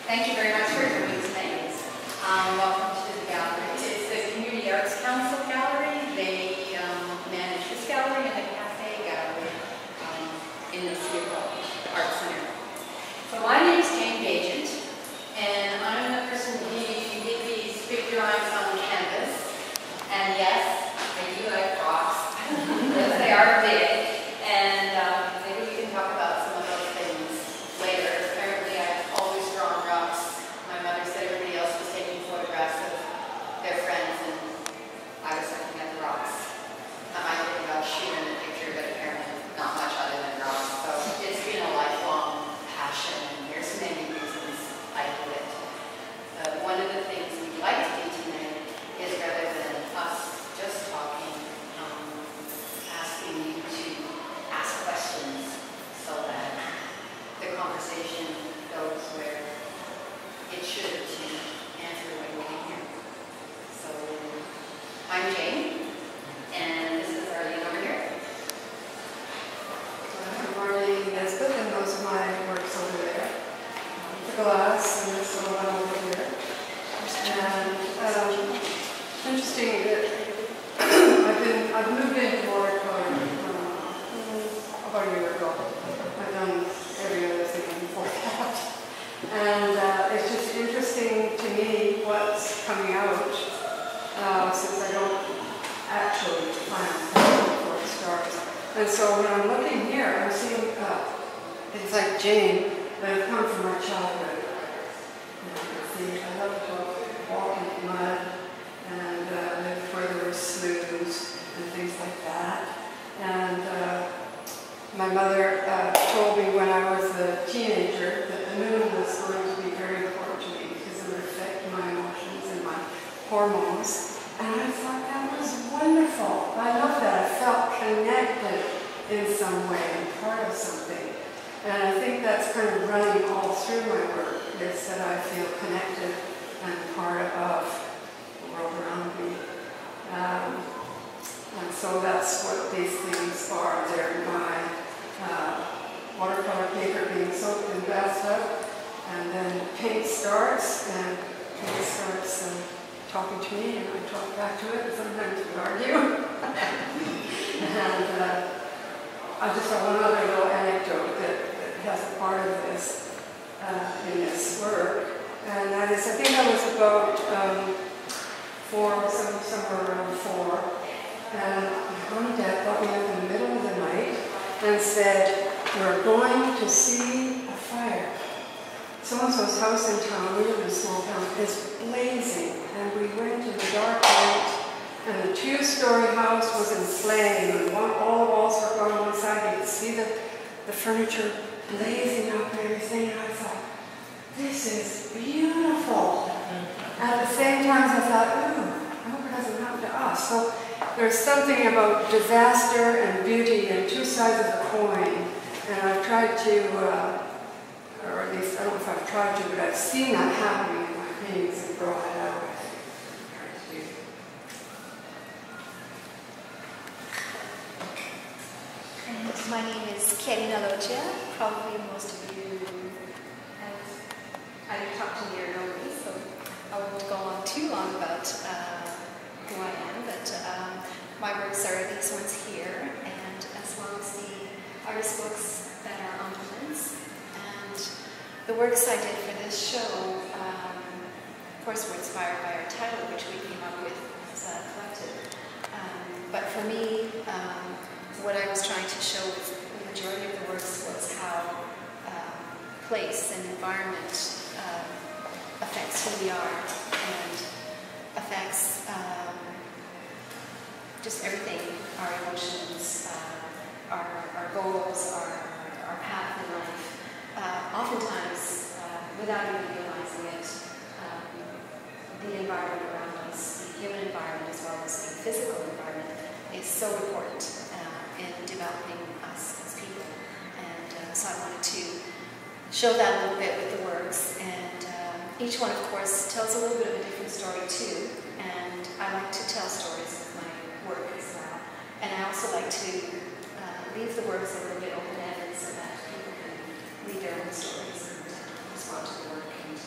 Thank you very much for coming tonight. Welcome to the gallery. It's the Community Arts Council Gallery. They manage this gallery and the Cafe Gallery in the City Art Center. So my name is Baigent, and I'm the person who did these big drawings on canvas. And yes, I do like rocks, because they are big. And maybe we can talk about some of those things later. Apparently I've always drawn rocks. My mother said everybody else was taking photographs of their friends, and I was looking at the rocks. I might think about shooting a picture, but apparently not much other than rocks. So it's been a lifelong passion, and there's many reasons I do it. One of the things we'd like to do tonight is, rather than us just talking, asking you to ask questions so that the conversation goes where it should to answer what you came here. So I'm Jane, and this is Arlene over here. I'm Chiarina Nesbitt, and those are my works over there. The glass and this little one over here. And interesting that I've moved into watercolor about a year ago. I've done every other thing before that. And it's just interesting to me what's coming out, since I don't actually plan before it starts. And so when I'm looking here, I'm seeing things like Jane that have come from my childhood. I love to walk in mud and live where there were sloughs and things like that. And my mother told me when I was a teenager that the moon was going to be very important to me because it would affect my emotions and my hormones. And I thought that was wonderful. I love that. I felt connected in some way and part of something. And I think that's kind of running all through my work, is that I feel connected and part of the world around me. And so that's what these things are. They're my watercolor paper being soaked in bathtub, and then paint starts, and paint starts talking to me, and I talk back to it, and sometimes we argue. And I just have one other little anecdote that has a part of this in this work, and that is, I think I was about somewhere around 4, and my mom and dad got me up in the middle of the night and said, "We're going to see a fire. So-and-so's house in town," we live in a small town, "is blazing." And we went in the dark night, and the 2-story house was in flame, and all the walls were gone on one side. You could see the furniture blazing up and everything. And I thought, this is beautiful. And at the same time, I thought, ooh, I hope it doesn't happen to us. So there's something about disaster and beauty and two sides of the coin. And I've tried to, or at least I don't know if I've tried to, but I've seen that happening in my paintings and brought it out. And my name is Chiarina Loggia. Probably most of you have either talked to me or know me, so I won't go on too long about who I am, but my works are these ones here, and as well as the artist books that are on prints. And the works I did for this show, of course, were inspired by our title, which we came up with as a collective. But for me, what I was trying to show with the majority of the works was how place and environment affects who we are and affects just everything, our emotions, our goals, our path in life. Oftentimes, without even realizing it, the environment around us, the human environment as well as the physical environment, is so important in developing us as people. And so I wanted to show that a little bit with the works. And each one, of course, tells a little bit of a different story too. And I like to tell stories with my work as well. And I also like to leave the works a little bit open-ended so that people can read their own stories and respond to the work and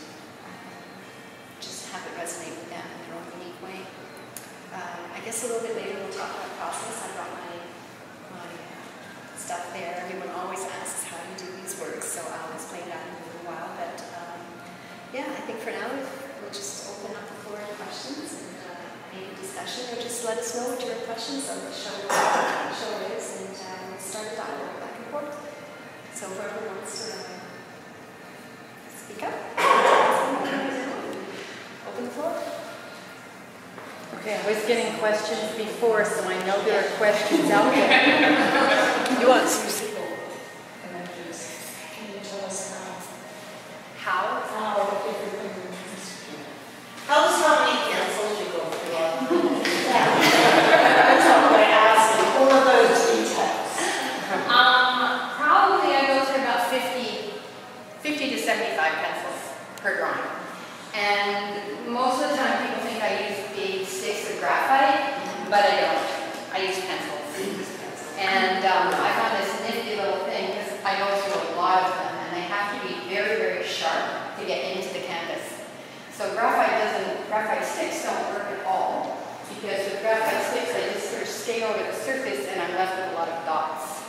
just a little bit later we'll talk about process. I've got my stuff there. Everyone always asks how you do these works, so I'll explain that in a little while. But yeah, I think for now we'll just open up the floor to questions and maybe discussion, or just let us know what your questions of the show is, and we'll start a dialogue back and forth. So whoever wants to speak up, open the floor. Okay, I was getting questions before, so I know there are questions out there. You want Susie? Can you tell us How? how many pencils you go through? That's what I asked. All of those details. Probably I go through about 50 to 75 pencils per drawing. And most of the time people think I use big sticks of graphite, but I don't. I use pencils. And I found this nifty little thing because I go through a lot of them and they have to be very, very sharp to get into the canvas. So graphite sticks don't work at all because with graphite sticks I just sort of stay over the surface and I'm left with a lot of dots.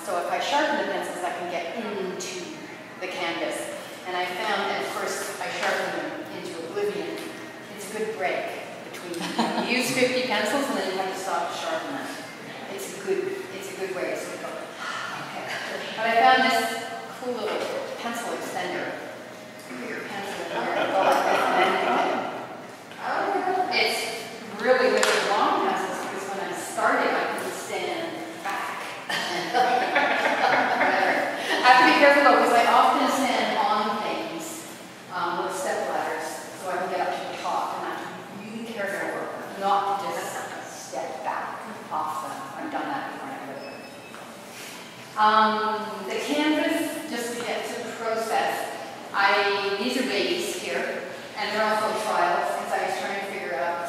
So if I sharpen the pencils I can get into the canvas. And I found that, of course, I sharpen them into oblivion. It's a good break between, you use 50 pencils and then you have to stop to sharpen them. It's a good way to sort of go, okay. But I found this cool little pencil extender. Put your pencil in there and go like this and then it's really, really long pencils because when I started I couldn't stand back. I have to be careful though because I often stand on things with step ladders so I can get up to the top and I have to be really careful not to just step back off them. I've done that before. The canvas, just to get to the process, these are babies here and they're also trials because I was trying to figure out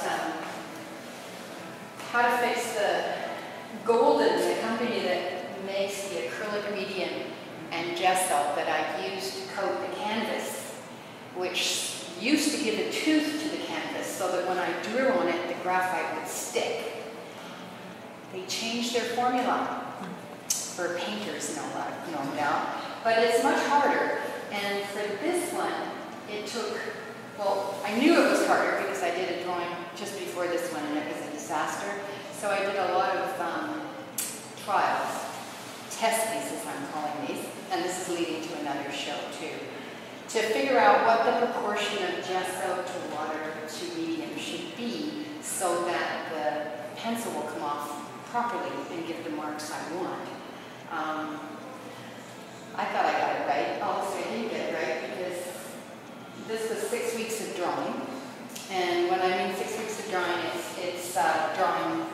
how to fix the Golden, the company that makes the acrylic medium and gesso that I used to coat the canvas, which used to give a tooth to the canvas so that when I drew on it, the graphite would stick. They changed their formula for painters, no doubt, but it's much harder. And for this one, it took, well, I knew it was harder because I did a drawing just before this one and it was a disaster. So I did a lot of trials, test cases I'm calling these, and this is leading to another show too, to figure out what the proportion of gesso to water to medium should be so that the pencil will come off properly and give the marks I want. I thought I got it right. Obviously I didn't get it right because this was 6 weeks of drawing, and when I mean 6 weeks of drawing, it's drawing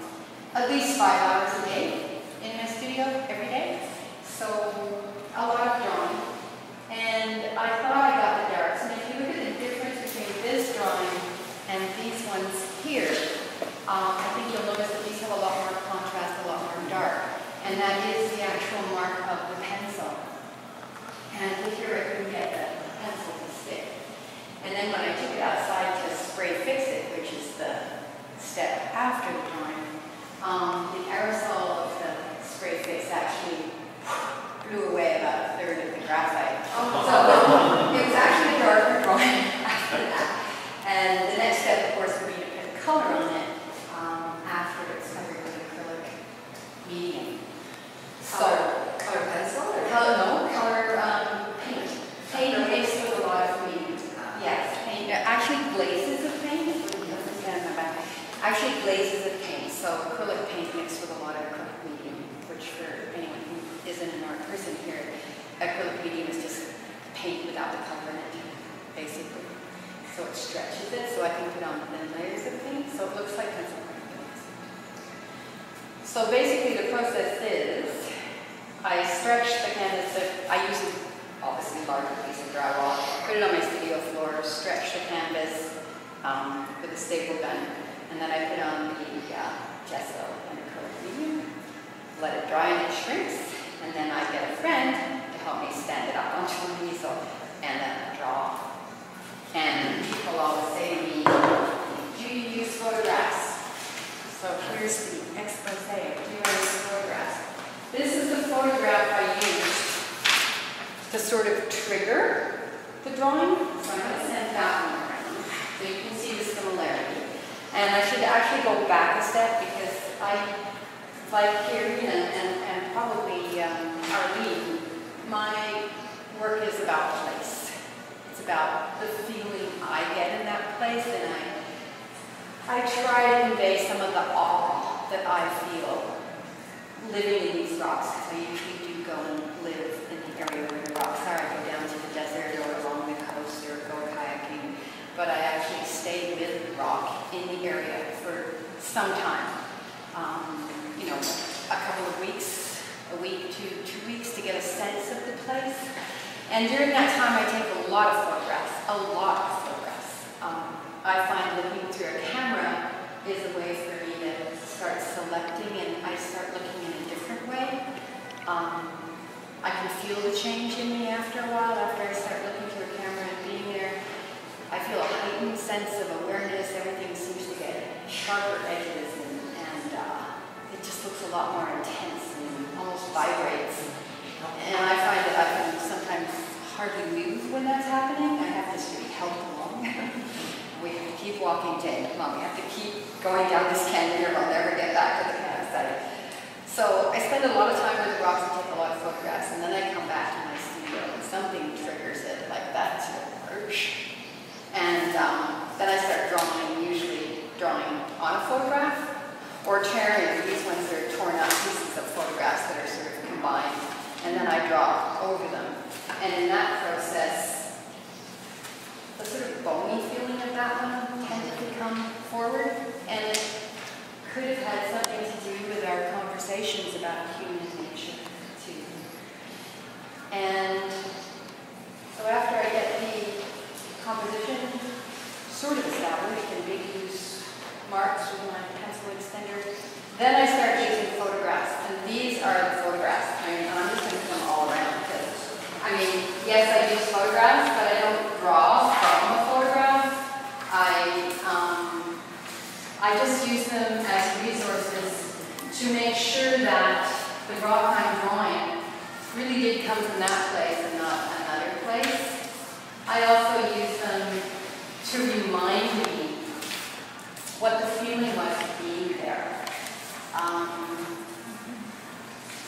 at least 5 hours a day in my studio every day. So a lot of drawing. And I thought I got the darks. And if you look at the difference between this drawing and these ones here, I think you'll notice that these have a lot more contrast, a lot more dark. And that is the actual mark of the pencil. And here I couldn't get the pencil to stick. And then when I took it outside to spray fix it, which is the step after the drawing, the aerosol of the spray fix actually blew away about a third of the graphite. So it was actually a darker drawing after that. And the next step, of course, would be to put color on it after it's covered with acrylic medium. So, Color pencil or? Color paint. Paint mixed with a lot of medium. Yes, paint. Actually, glazes of paint. Actually, glazes of paint. So, acrylic paint mixed with a lot of acrylic medium, which for anyone who isn't an art person here, acrylic medium is just paint without the color in it, basically. So it stretches it, so I can put on thin layers of paint, so it looks like pencil paint. So basically, the process is I stretch the canvas. I use obviously larger piece of drywall. Put it on my studio floor, stretch the canvas with a staple gun, and then I put on the gesso and acrylic medium. Let it dry and it shrinks, and then I get a friend to help me stand it up onto an easel and then draw. And people always say to me, "Do you use photographs?" sort of trigger the drawing. So I'm going to send that one around so you can see the similarity. And I should actually go back a step because like Chiarina and probably Arlene, my work is about place. It's about the feeling I get in that place, and I try to convey some of the awe that I feel living in these rocks, because I usually do go and live in the area where the rocks are. I go down to the desert or along the coast or go kayaking, but I actually stay with the rock in the area for some time. You know, a couple of weeks, a week to 2 weeks to get a sense of the place. And during that time, I take a lot of photographs, I find looking through a camera is a way for me to start selecting, and I start looking in a different way. I can feel the change in me after a while, after I start looking through a camera and being there. I feel a heightened sense of awareness. Everything seems to get sharper edges, and it just looks a lot more intense and almost vibrates. And I find that I can sometimes hardly move when that's happening. I have to sort of help along. We have to keep walking, Jane. Come on, we have to keep going down this canyon or we'll never get back to the campsite. So I spend a lot of time with the rocks and take a lot of photographs, and then I come back to my studio and something triggers it, like that sort of urge. And then I start drawing, usually drawing on a photograph, or tearing. These ones are torn out pieces of photographs that are sort of combined, and then I draw over them. And in that process, the sort of bony feeling of that one tended to come forward, and it could have had something to do with our conversations about human nature, too. And so after I get the composition sort of established in big loose marks with my pencil extender, then I start using photographs. And these are the photographs. I mean, I'm just going to put them all around because, I mean, yes, I use photographs, but I don't draw from a photograph. I just use them as resources to make sure that the rock I'm drawing really did come from that place and not another place. I also use them to remind me what the feeling was of being there.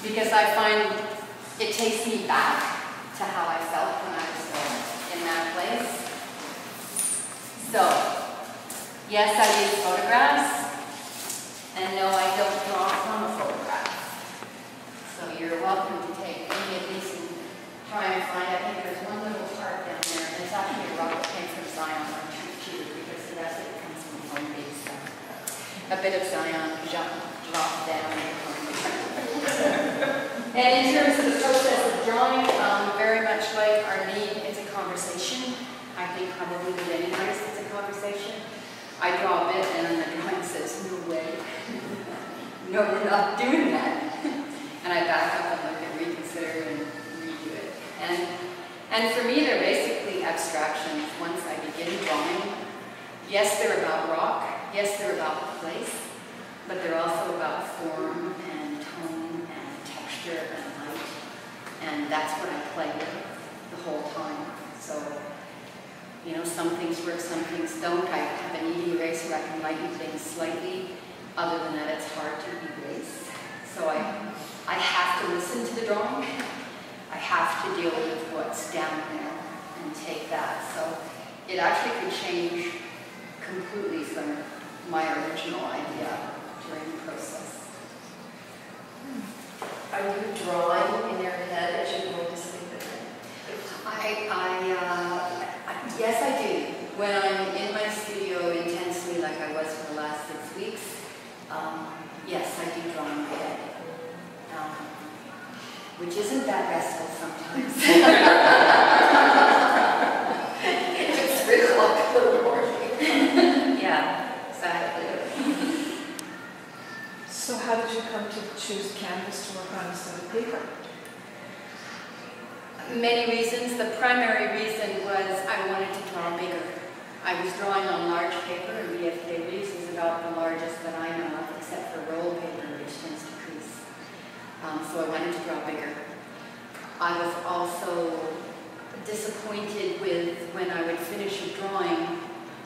Because I find it takes me back to how I felt when I was in that place. So, yes, I use photographs, and no, I don't draw from a photograph. So you're welcome to take any of these and try and find. I think there's one little part down there, and it's actually a rock that came from Zion on True because the rest of it comes from home base. So a bit of Zion dropped down. And in terms of the process of drawing, very much like Arlene, it's a conversation. I think probably with any artist, it's a conversation. I draw a bit, and then the drawing says, no way. No, we're not doing that. And I back up and look and reconsider and redo it. And for me, they're basically abstractions once I begin drawing. Yes, they're about rock. Yes, they're about the place. But they're also about form and tone and texture and light. And that's what I play with the whole time. So, you know, some things work, some things don't. I have an easy eraser, I can lighten things slightly. Other than that, it's hard to erase. So I have to listen to the drawing. I have to deal with what's down there and take that. So it actually could change completely from my original idea during the process. Are you drawing in your head as you're going to sleep at night? Yes, I do. When I'm in my studio intensely, like I was for the last 6 weeks, yes, I do draw in my head. Which isn't that restful sometimes. It's 3 o'clock in the morning. Yeah, exactly. So how did you come to choose canvas to work on instead of paper? Many reasons. The primary reason was I wanted to draw bigger. I was drawing on large paper, and BFK is about the largest that I know of, except for roll paper, which tends to crease. So I wanted to draw bigger. I was also disappointed with when I would finish a drawing,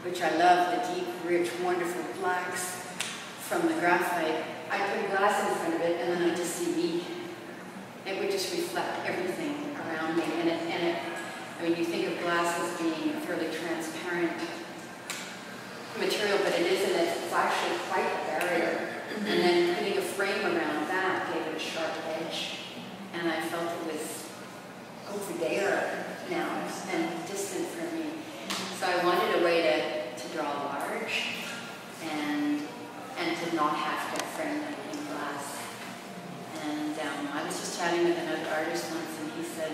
which I love, the deep, rich, wonderful blacks from the graphite. I'd put a glass in front of it and then I'd just see me. It would just reflect everything around me. And I mean, you think of glass as being a fairly transparent material, but it isn't. It's actually quite a barrier. And then putting a frame around that gave it a sharp edge. And I felt it was over there now and distant from me. So I wanted a way to draw large and to not have to frame it in glass. And I was just chatting with another artist once, and he said,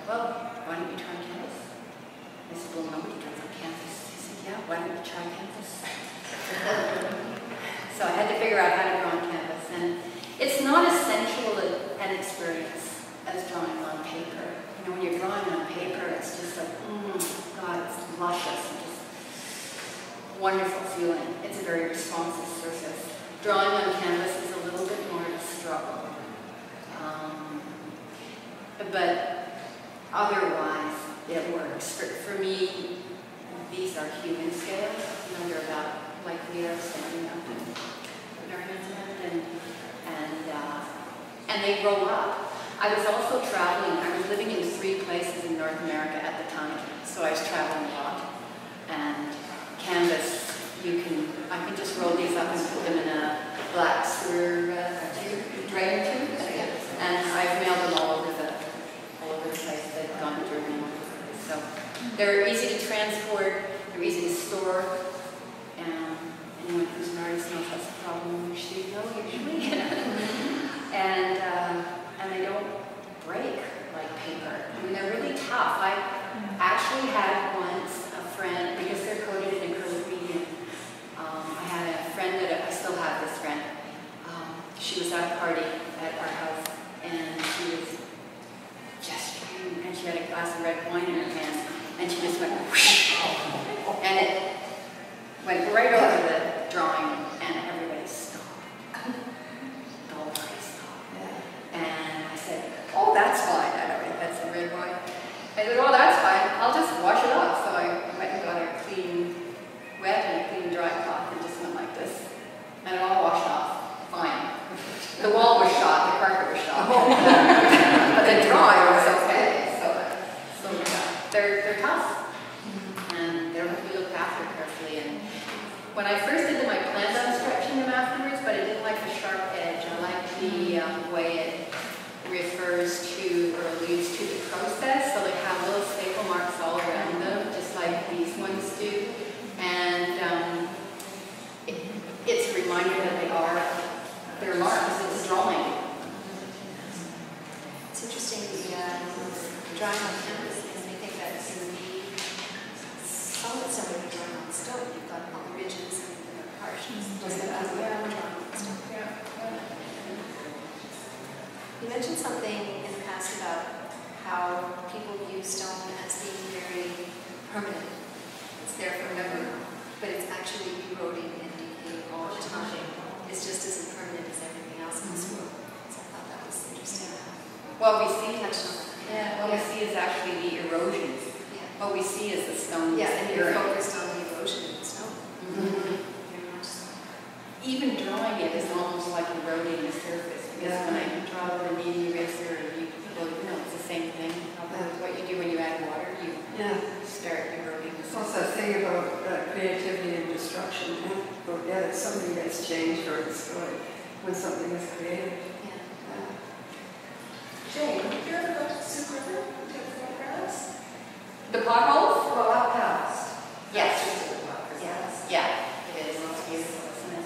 well, why don't you try canvas? I said, well, nobody draws on canvas. He said, yeah, why don't you try canvas? So I had to figure out how to draw on canvas. And it's not essential an experience as drawing on paper. You know, when you're drawing on paper, it's just like, God, it's luscious and just wonderful feeling. It's a very responsive surface. Drawing on canvas is a little bit more of a struggle. But otherwise, it works. For me, these are human scales. You know, they're about like we are standing up and putting our hands in, and they roll up. I was also traveling. I was living in 3 places in North America at the time, so I was traveling a lot. And canvas, I can just roll these up and put them in a black sewer drain tube, and I've mailed them all over the place. They've gone to Germany. So they're easy to transport. They're easy to store. Anyone who's an artist knows that's a problem in your studio usually. And they don't break like paper. I mean, they're really tough. I actually had once a friend, because they're coated in acrylic medium, I had a friend that I still have this friend. She was at a party at our house, and she was gesturing, and she had a glass of red wine in her hand, and she just went whoosh, and it went right over the drawing, and everybody stopped. The whole party stopped. And I said, oh, that's fine. I don't think that's the red wine. I said, oh, that's fine. I'll just wash it off. So I went and got a clean wet and a clean dry cloth and just went like this. And it all washed off. Fine. The wall was shot, the carpet was shot. But the drawing was okay. So they're tough. And they're to be looked after carefully. And when I first did them, I planned on stretching them afterwards, but I didn't like the sharp edge. I like the way it refers to or alludes to the process. So they have little staple marks all around them, just like these ones do. And it's a reminder that they're marks. It's a drawing. It's interesting, the drawing on canvas makes me think that in the solid similar to drawing on stone, you've got all the ridges and the harshness. Drawing on stone. You mentioned something in the past about how people view stone as being very permanent. It's there forever, but it's actually eroding and decaying all the time. It's just as impermanent as everything else in this world. So I thought that was interesting. What we see, What we see is actually the erosion. Yeah. What we see is the stone. And you're focused on the erosion in the stone. Very much so. Even drawing it is almost like eroding the surface, because when I draw with a kneading eraser, it's the same thing. What you do when you add water, you start eroding the It's surface. also a thing about creativity and destruction. Forget it, something gets changed or destroyed when something is created. Jane, did you ever go to the Sioux River to take photographs? The potholes? Well, out past. Yes. Yes. Yeah, it is. It's beautiful, isn't it?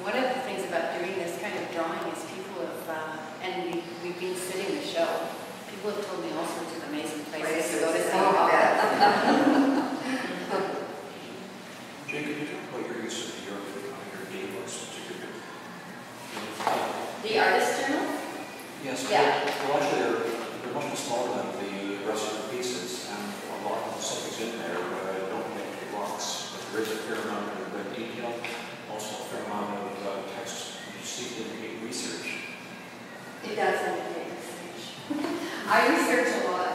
One of the things about doing this kind of drawing is people have, and we've been sitting the show, people have told me all sorts of amazing places to go to see. Jane, could you talk about your use of your game books, particularly? The Artist Journal? Yes. Yeah. Well, actually, they're much smaller than the rest of the pieces, and a lot of the subjects in there don't make big blocks. But there is a fair amount of detail, also a fair amount of text. You seek to indicate research. It does indicate research. I research a lot.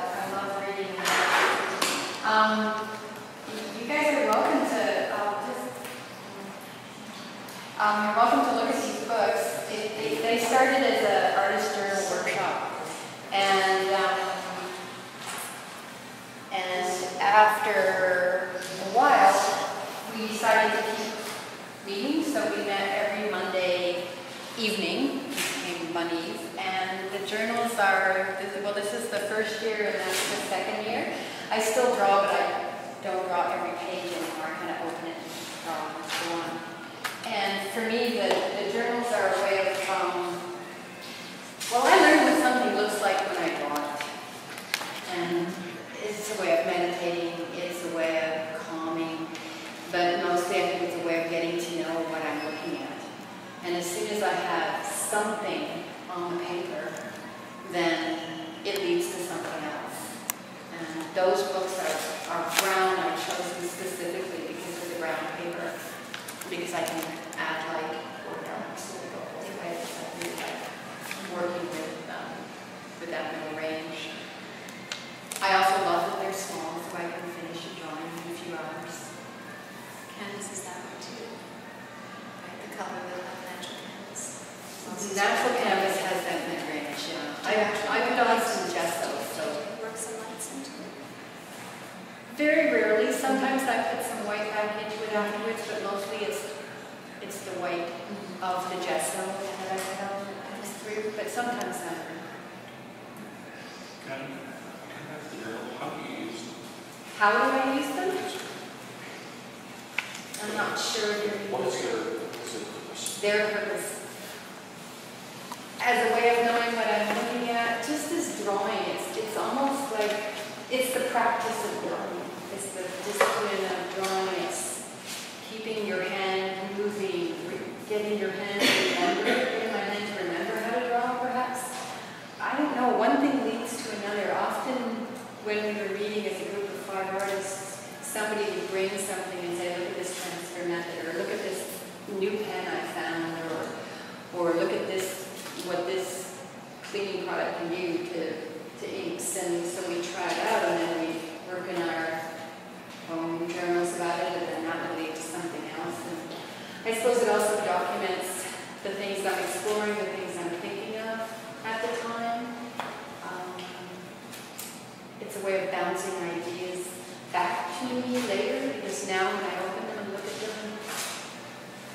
after a while, we decided to keep meeting, so we met every Monday evening, became Mondays, and the journals are, well, this is the first year and that's the second year. I still draw, but I don't draw every page anymore. I kind of open it and draw one. And for me, the journals are a way of, well, I learned what something looks like when I draw it. And it's a way of meditating, it's a way of calming, but mostly I think it's a way of getting to know what I'm looking at. And as soon as I have something on the paper, then it leads to something else. And those books are brown. I chose them specifically because of the brown paper, because I can add light or dark, so they go both ways. I really like working with that middle range. I also love that they're small, so I can finish a drawing in a few hours. Canvas is that way too. Right, the color of the natural canvas. Natural canvas has that mid-range, yeah. I put on some gesso, so Work some lights into it. very rarely. Sometimes I put some white back into it afterwards, but mostly it's the white of the gesso that I put on through, but sometimes not. How do you use them? How do I use them? I'm not sure. What is their purpose? Their purpose. As a way of knowing what I'm looking at, just as drawing, it's almost like it's the practice of drawing. It's the discipline of drawing. It's keeping your hand moving, getting your hand to remember how to draw, perhaps. I don't know. One thing leads to another. Often when we were reading as a group of 5 artists, somebody would bring something and say, look at this transfer method, or look at this new pen I found, or look at this, what this cleaning product can do to inks. And so we try it out, and then we work in our own journals about it, and then that would lead to something else. And I suppose it also documents the things I'm exploring, the things I'm thinking of at the time. It's a way of bouncing ideas back to me later, because now when I open them and look at them,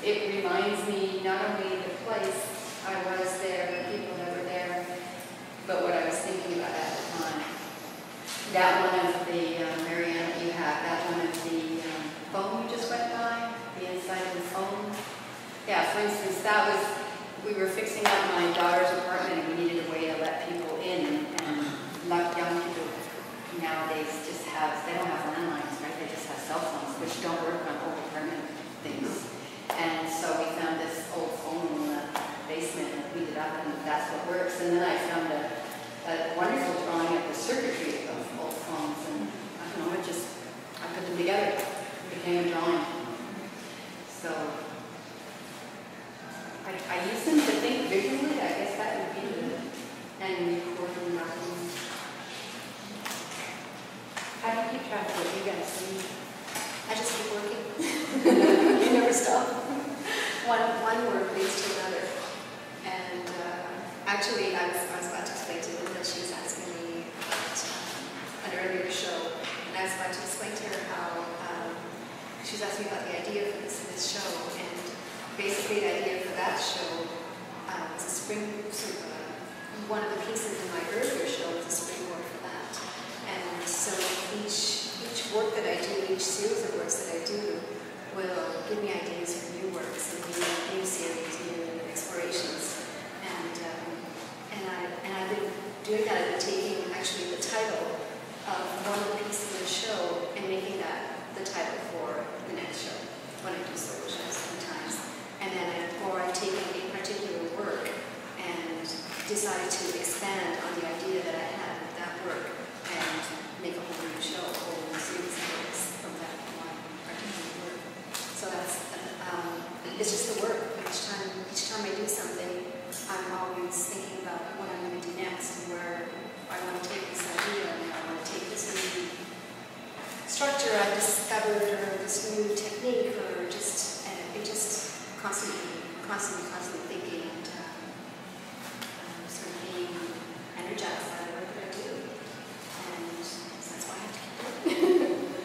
it reminds me not only the place I was there, the people that were there, but what I was thinking about at the time. That one of the Marianne that you have, that one of the phone you just went by, the inside of the phone. Yeah, for instance, that was, we were fixing up my daughter's apartment and we needed a way to let people in, and young people nowadays just have, they don't have landlines, right? They just have cell phones, which don't work on old apartment things. And so we found this old phone in the basement and cleaned it up, and that's what works. And then I found a wonderful drawing of the circuitry of old phones, and I don't know, I put them together. It became a drawing. So I use them to think visually, I guess that would be it. And recording nothing. How do you keep track of what you guys see? I just keep working. You never stop. One work leads to another. And actually, I was about to explain to Linda, she was asking me about an earlier show, and I was about to explain to her how she was asking me about the idea for this show, and basically the idea for that show was a one of the pieces in my earlier show was a springboard for that. And so each work that I do, each series of works that I do, will give me ideas for new works and new series, new explorations. And I've been doing that. I've been taking actually the title of one of the pieces of the show and making that the title for the next show when I do solo shows sometimes. And then I've taken a particular work and decided to expand on the idea that I had with that work and make a whole new show, a whole new series of works from that one particular work. So that's, it's just the work. Each time I do something, I'm always thinking about what I'm going to do next and where I want to take this idea and I want to take this new structure I've discovered or this new technique or just, and it just constantly thinking and sort of being energized by the work that I do. And so that's why I have to keep doing it.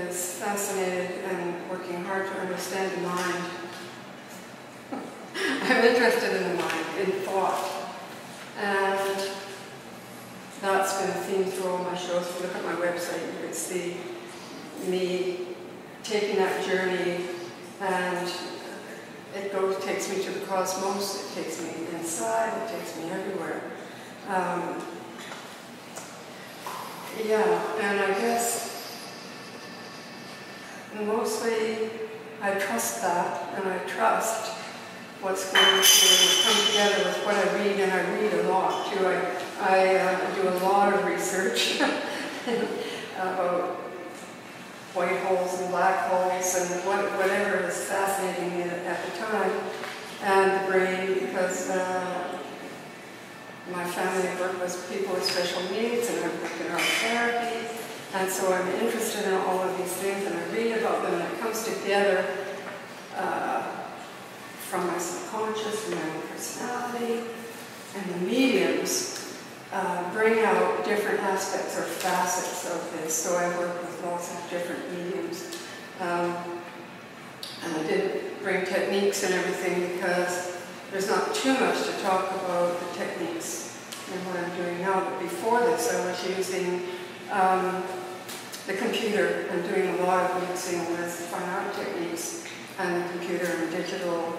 is fascinated and working hard to understand the mind. I'm interested in the mind, in thought. And that's been a theme through all my shows. If you look at my website, you can see me taking that journey, and it takes me to the cosmos, it takes me inside, it takes me everywhere. Yeah, and I guess mostly I trust that, and I trust what's going to come together with what I read, and I read a lot too. I do a lot of research about white holes and black holes and whatever is fascinating me at the time, and the brain, because my family worked with people with special needs, and I've worked in art therapy, and so I'm interested in all of these things, and I read about them, and it comes together from my subconscious and my own personality, and the mediums bring out different aspects or facets of this. So I work with lots of different mediums. And I did bring techniques and everything because there's not too much to talk about the techniques in what I'm doing now. But before this, I was using the computer and doing a lot of mixing with fine art techniques and the computer and digital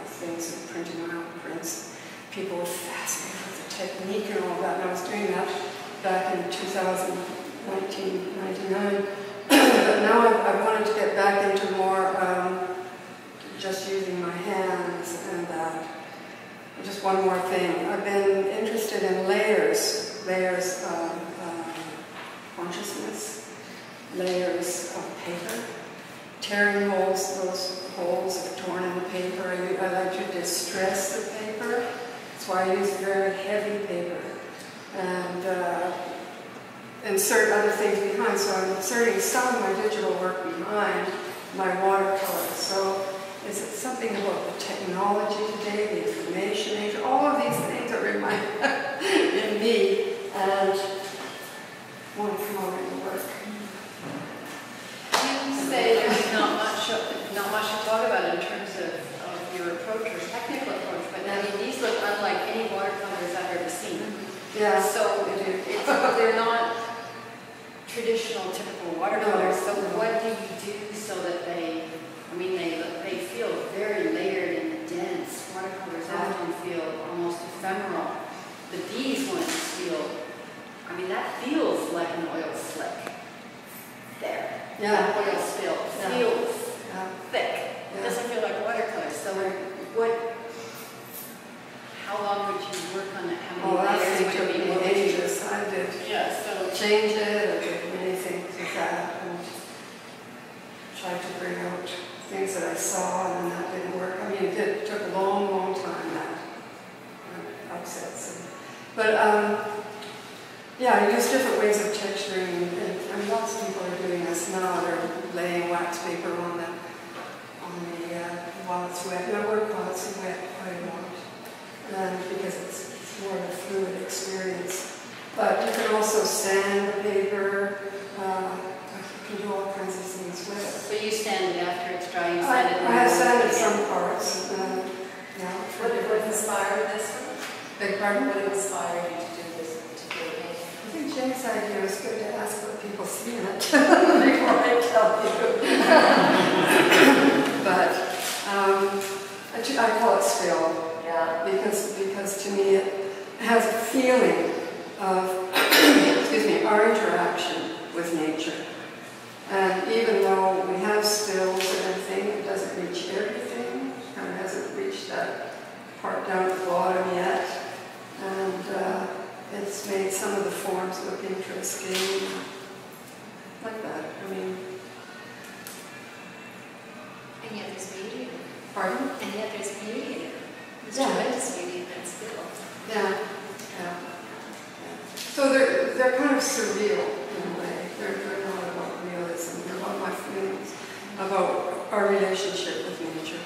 things and printing out prints. People were fascinated with the technique and all that, and I was doing that back in 1999. But now I wanted to get back into more just using my hands and that. Just one more thing. I've been interested in layers of consciousness, layers of paper, tearing holes, those holes have torn in the paper. I like to distress the paper. That's why I use very heavy paper. And insert other things behind. So I'm inserting some of my digital work behind my watercolor. So is it something about the technology today, the information age, all of these things are in me, and want to come over and work. You say there's not much to talk about in terms of your approach or technical approach, but I mean, these look unlike any watercolors I've ever seen. Yeah. So they're not traditional, typical watercolors. So what do you do so that they feel very layered and dense? Watercolors often feel almost ephemeral, but these ones feel, that feels like an oil slick. There. Yeah. That oil spill feels thick. Yeah. It doesn't feel like watercolor. So how long would you work on it? How many layers would it be? Took me ages. I did. Yeah, so change it, I did many things with that, and tried to bring out things that I saw, and then that didn't work. It took a long, long time, that upsets. But I use different ways of texturing, and lots of people are doing this now. They're laying wax paper on the while it's wet. And I work while it's wet quite a lot, because it's more of a fluid experience. But you can also sand the paper. You can do all kinds of things with it. So you sand it after it's dry. You sand it. I have sanded some parts. What inspired this one? Beg pardon? What inspired you to do this particular painting? I think Jane's idea was good to ask what people see in it before I tell you. But I call it spill. Yeah. Because to me it has a feeling of our interaction with nature. And even though we have stills and everything, it doesn't reach everything. It kind of hasn't reached that part down at the bottom yet. And it's made some of the forms look interesting. Like that. And yet there's beauty in it. Pardon? And yet there's beauty in it. There's Yeah. tremendous beauty in that still. Yeah. So they're kind of surreal in a way. They're not about realism. They're about my feelings about our relationship with nature.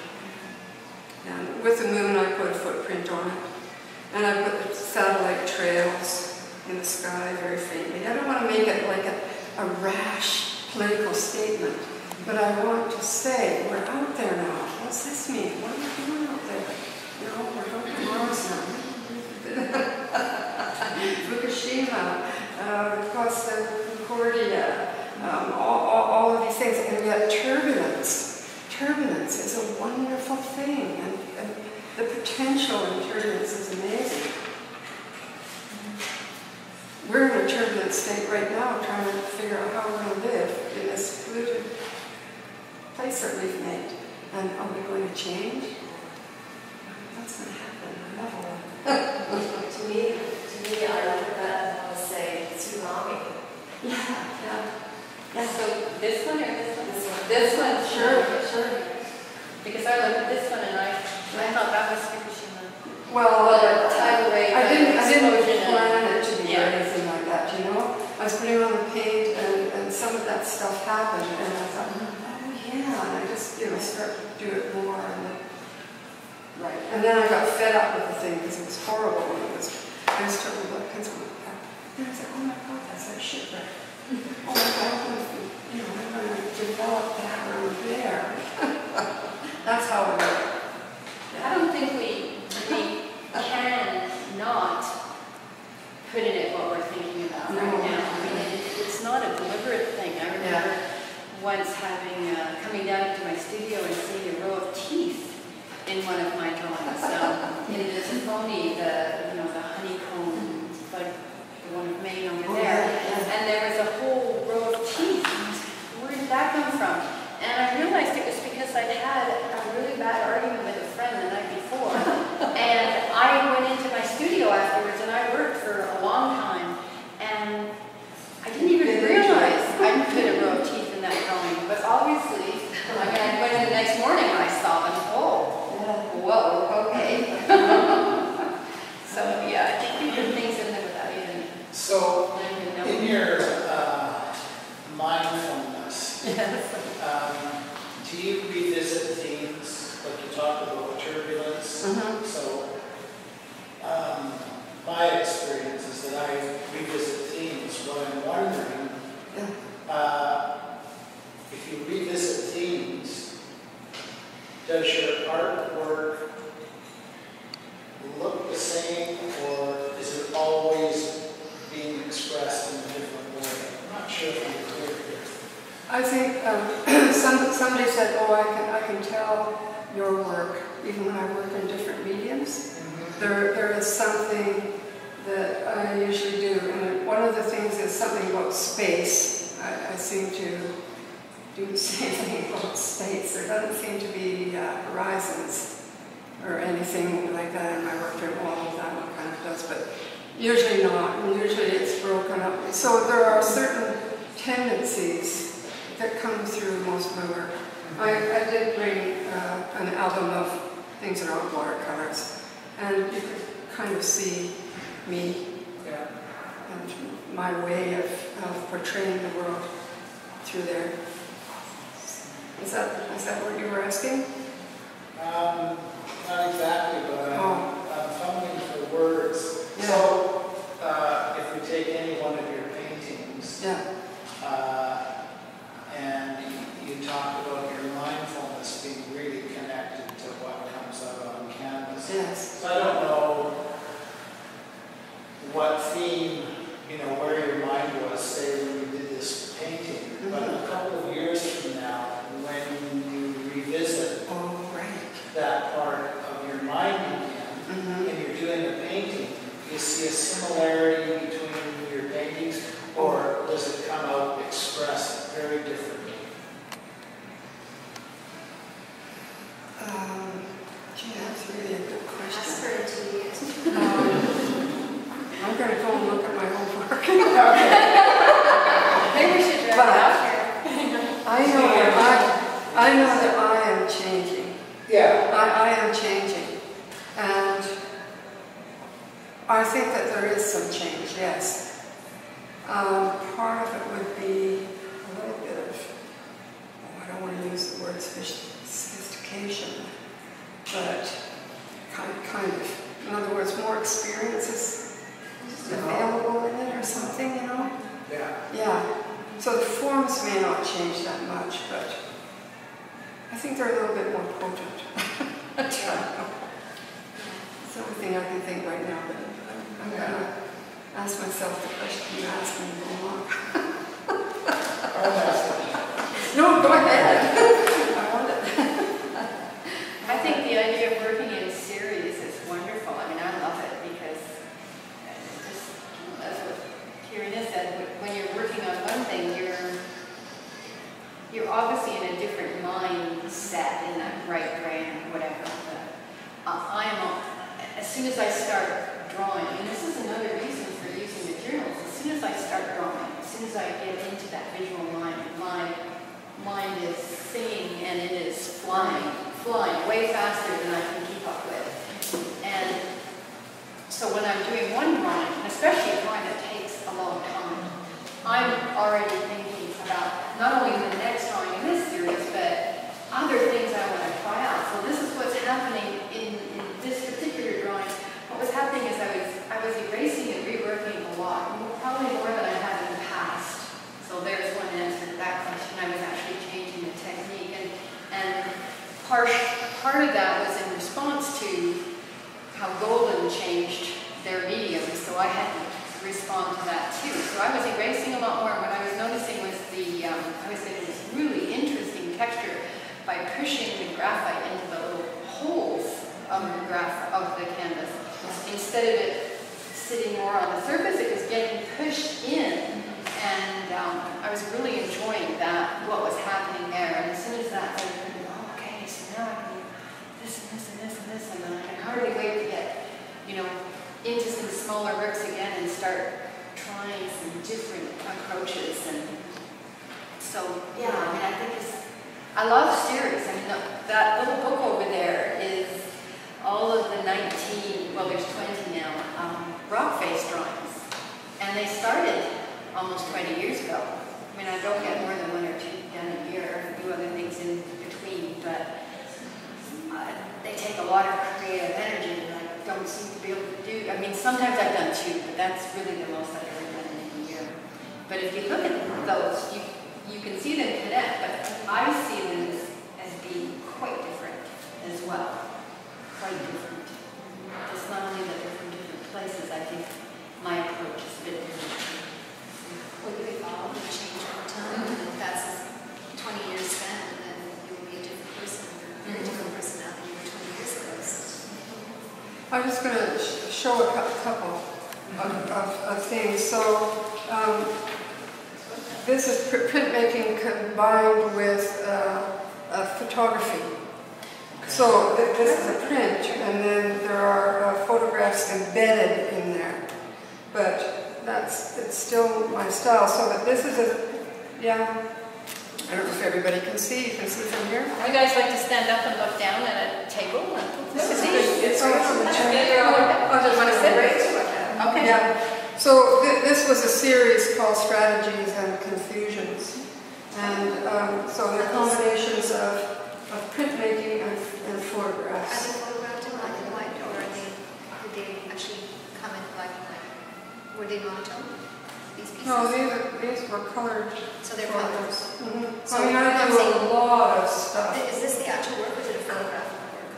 And with the moon, I put a footprint on it, and I put satellite trails in the sky very faintly. I don't want to make it like a rash political statement. But I want to say, we're out there now. What's this mean? What are we doing out there? You know, we're going to Mars now. Fukushima, Costa Concordia, all of these things, and yet turbulence is a wonderful thing, and the potential in turbulence is amazing. We're in a turbulent state right now, trying to figure out how we're going to live in this polluted place that we've made. And are we going to change? What's going to happen? I don't know. To me, I look at that and I would say tsunami. Yeah, so this one or this one? This one. This one, Sure. Because I looked at this one and I thought that was Fukushima. Well, tidal wave. I didn't explosion plan it to be yeah. or anything like that, you know? I was putting on the paint and some of that stuff happened, and I thought, oh yeah, and I just, started to do it more. Right. And then I got fed up with the thing because it was horrible when I was talking about pencil. Then I said, oh my God, that's that shipwreck. Oh my God, I'm going to develop that around there. That's how it works. I don't think we can not put in it what we're thinking about right now. I mean, it's not a deliberate thing. I remember once coming down to my studio and seeing a row of teeth in one of my drawings. In the Symphony, the honeycomb, like the one of Maine over there, and there was a whole row of teeth. Where did that come from? And I realized it was because I'd had a really bad argument with a friend the night before. And I went into my studio afterwards and I worked for a long time. And I didn't even realize I put a row of teeth in that drawing. But obviously, I went in the next morning and I saw them. Whoa, okay. So yeah, I think you put things in there without even in your mindfulness, do you revisit themes like you talked about turbulence? So my experience is that I revisit themes. What I'm wondering, if you revisit themes, does your artwork look the same, or is it always being expressed in a different way? I'm not sure if I'm clear here. I think somebody said, oh, I can tell your work even when I work in different mediums. There is something that I usually do, and one of the things is something about space. I seem to do the same thing about space. There doesn't seem to be horizons or anything like that in my work. Well, that one kind of does, but usually not. And usually it's broken up. So there are certain tendencies that come through most of my work. I did bring an album of things that are watercolors, and you could kind of see me and my way of portraying the world through there. Is that what you were asking? Not exactly, but I'm fumbling for words. Yeah. So, if we take any one of your paintings, and you talk about your mindfulness being really connected to what comes out on canvas. Yes. So I don't know what theme, where your mind was, say, when you did this painting, but a couple of years from now, when you revisit that part of your mind again, and you're doing a painting, you see a similarity between your paintings, or does it come out expressed very differently? That's really a good question. Ask her to use. I'm going to go and look at my own work. Maybe we should drag it out here. I know that I am changing. Yeah. I am changing. And I think that there is some change, yes. Part of it would be a little bit of, I don't want to use the word sophistication, but kind of. In other words, more experiences available in it or something, Yeah. Yeah. So the forms may not change that much, but I think they're a little bit more potent. It's the only thing I can think right now, but I'm going to ask myself the question you asked me before. No, go ahead. I want it. I think the idea of working in series is wonderful. I mean, I love it because it's just, as what Chiarina said, when you're working on one thing, you're obviously in a different mindset, in that right brain, whatever. But as soon as I start drawing, and this is another reason for using the journals, as soon as I start drawing, as soon as I get into that visual mind, my mind is singing and it is flying way faster than I can keep up with. And so when I'm doing one drawing, and especially a drawing that takes a long time, I'm already thinking about not only the next drawing in this series, but other things I want to try out. So this is what's happening in this particular drawing. What was happening is I was erasing and reworking a lot, probably more than I had in the past. So there's one answer to that question. I was actually changing the technique, and part of that was in response to how Golden changed their medium, so I had to respond to that too. So I was erasing a lot more, and what I was noticing was I was getting this really interesting texture by pushing the graphite into the little holes of the canvas. Instead of it sitting more on the surface, it was getting pushed in, and I was really enjoying that, what was happening there. And as soon as that, I was thinking, oh, okay, so now I can do this and this and this and this, and then I can hardly wait to get, into some smaller works again and start trying some different approaches. And so, yeah, I mean, I think I love series. I mean, that little book over there is all of the 19, well, there's 20 now, rock face drawings. And they started almost 20 years ago. I mean, I don't get more than one or two done a year, do other things in between, but they take a lot of creative energy, and I don't seem to be able to do. I mean, sometimes I've done two, but that's really the most I've ever done in a year. But if you look at those, you can see them connect, but I see them as being quite different as well. Quite different. It's not only that they're from different places, I think my approach is a bit different. Well, you evolve and change over time, and if that's 20 years spent, then you will be a different person, a very different person now than you were 20 years ago. So. I'm just going to show a couple of things. So this is printmaking combined with photography. So this is a print, and then there are photographs embedded in there. But it's still my style. So but this is I don't know if everybody can see. You can see from here. Would you guys like to stand up and look down at a table? It's right on the chair. Oh, just want to sit? Okay. Yeah. So this was a series called Strategies and Confusions. And so they're combinations of printmaking and Are photographs. they photographed in black and white, or did they actually come in black and white? Were they monotone? These pieces? No, these were colored. So they're colors. Mm-hmm. So I mean, I do a lot of stuff. Is this the actual work, or is it a photograph of the work?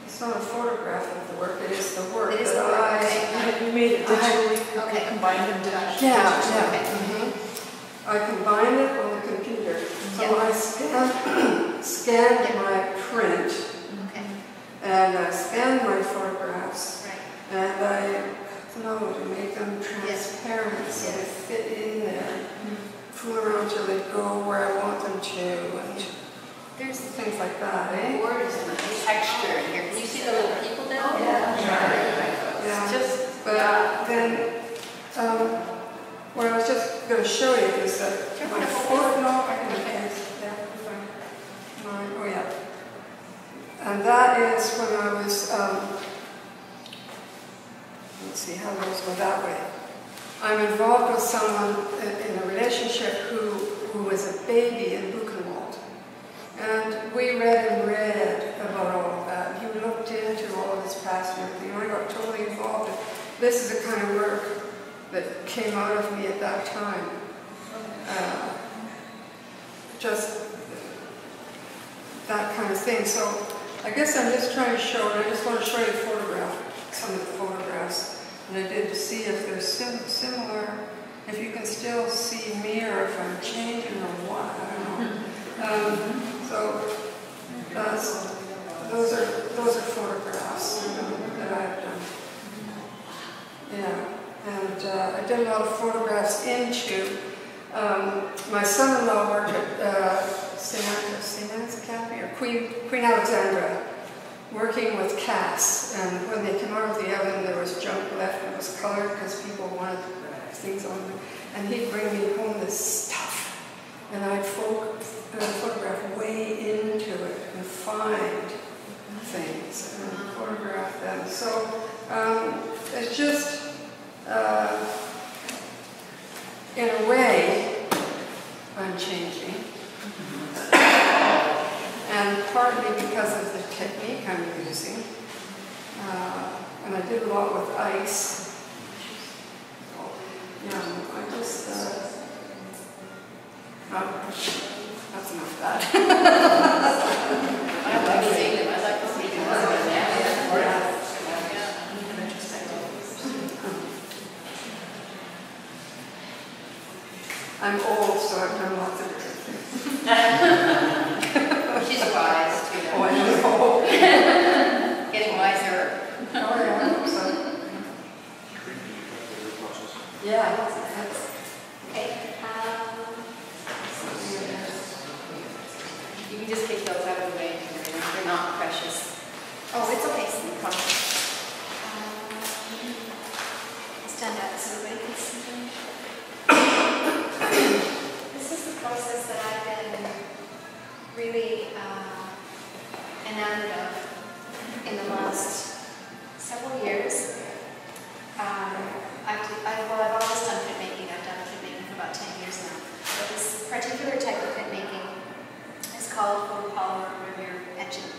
It's not a photograph of the work, it is the work It is that the work, okay. You made it digitally, Okay. combined them digitally. Yeah. Okay. Mm-hmm. I combined it on the computer. So Yeah. I scanned my print, Okay. and I scanned my photographs, Right. and I to make them transparent so they fit in there, fool around till they go where I want them to, and There's things like that, eh? borders and texture in here. Can you see the little people down there? Yeah. It's just, But then, what I was just going to show you is that my photo, no, I can oh yeah. And that is when I was, let's see, how those go that way. I'm involved with someone in a relationship who was a baby in Buchenwald. And we read about all of that. He looked into all of his past and everything. I got totally involved. This is the kind of work that came out of me at that time. just that kind of thing. So I guess I'm just trying to show it. I just want to show you some of the photographs. And I did to see if they're similar, if you can still see me or if I'm changing or what, I don't know. So those are photographs that I've done. Yeah, and I did a lot of photographs into. My son-in-law worked at St. Anne's Academy or Queen Alexandra, working with casts. And when they came out of the oven, there was junk left that was colored because people wanted things on them. And he'd bring me home this stuff, and I'd photograph way into it and find things and photograph them. So it's just, in a way, I'm changing. And partly because of the technique I'm using. And I did a lot with ice. Yeah, I just, that's enough of that. I like seeing them. I like to see them. I'm old, so I've done lots of different things. She's wise, too. Oh, I know. Getting wiser. Oh, yeah, I hope so. Yeah, that's Okay. You can just take those out of the way. They're not precious. Oh, it's okay. No problem. Stand up so everybody can see them. This is the process that I've been really enamored of in the last several years. I've always done printmaking. I've done printmaking for about 10 years now. But this particular type of printmaking is called photopolymer reveal etching.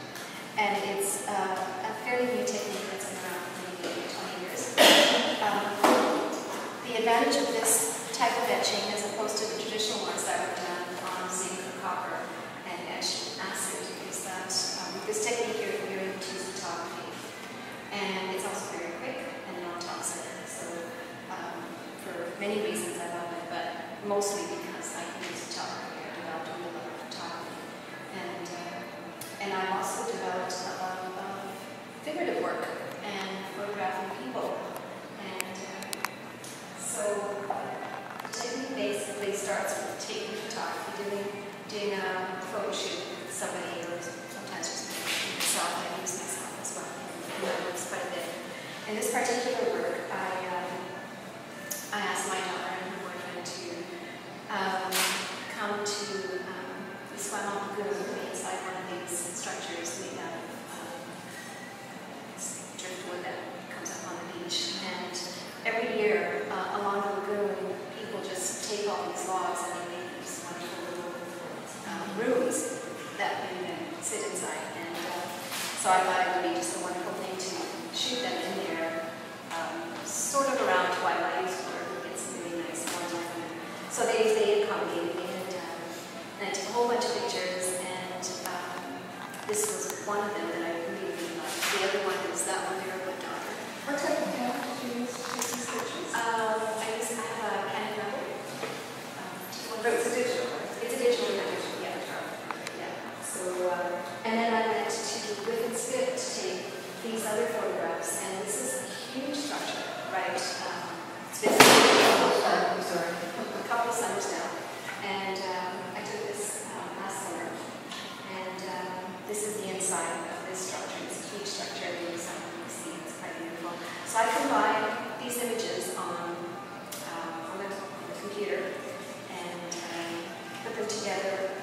And it's a fairly new technique that's been around for maybe 20 years. The advantage of this type of etching, as opposed to the traditional ones that were done on zinc or copper and etched in acid, is that with this technique you're able to use photography. And it's also very quick and non-toxic. So for many reasons I love it, but mostly because I can use photography. I developed a real love of photography. And I've also developed a love of figurative work and photographing people. And so the technique basically starts with taking photography, doing a photo shoot with somebody, or sometimes just myself. I use myself as well. And that works quite a bit. In this particular work, I asked my daughter and her boyfriend to come to the Esquimalt Lagoon inside one of these structures made out of driftwood that comes up on the beach. And every year along the lagoon, people just take all these logs and they make these wonderful little rooms that you can sit inside. And so I thought it would be just a wonderful thing to shoot them in there, sort of around twilight, where it gets really nice warm weather. So they accommodated me, and I took a whole bunch of pictures, and this was one of them that I really, really liked. The other one is that one there with daughter. What type of camera did you use to take these pictures? I have a Canon number. But it's a digital, right? It's a digital camera, yeah. So, and then I went to ExhibitVic to take these other photographs, and this is a huge structure, right? It's been a couple of summers now, and I took this last summer, and this is the inside of this structure. It's a huge structure. The inside you can see it's quite beautiful. So I combined these images on the computer and put them together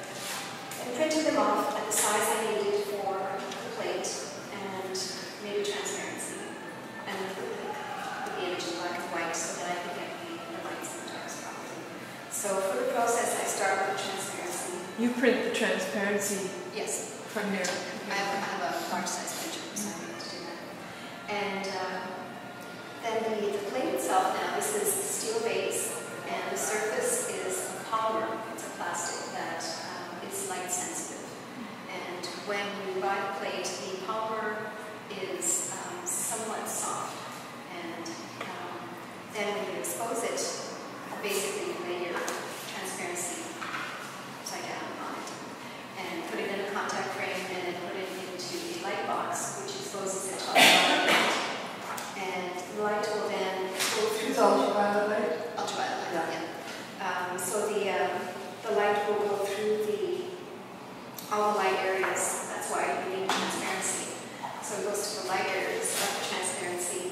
and printed them off at the size I needed for the plate and made a transparency and put the image in black and white so that I could get the lights and the darks properly. So for the process, I start with the transparency. You print the transparency Yes. from your I have a large size printer, so I'm able to do that. And then the plate itself now, this is steel base, and the surface is polymer, it's a plastic that is light sensitive. And when you buy the plate, the polymer is somewhat soft. And then when you expose it, basically you lay your transparency upside down on it. And put it in a contact frame and then put it into the light box, which exposes it to ultraviolet. And the light will then go through It's ultraviolet light? ultraviolet, yeah. So the light will go through all the light areas. That's why you need transparency. So it goes to the light areas of the transparency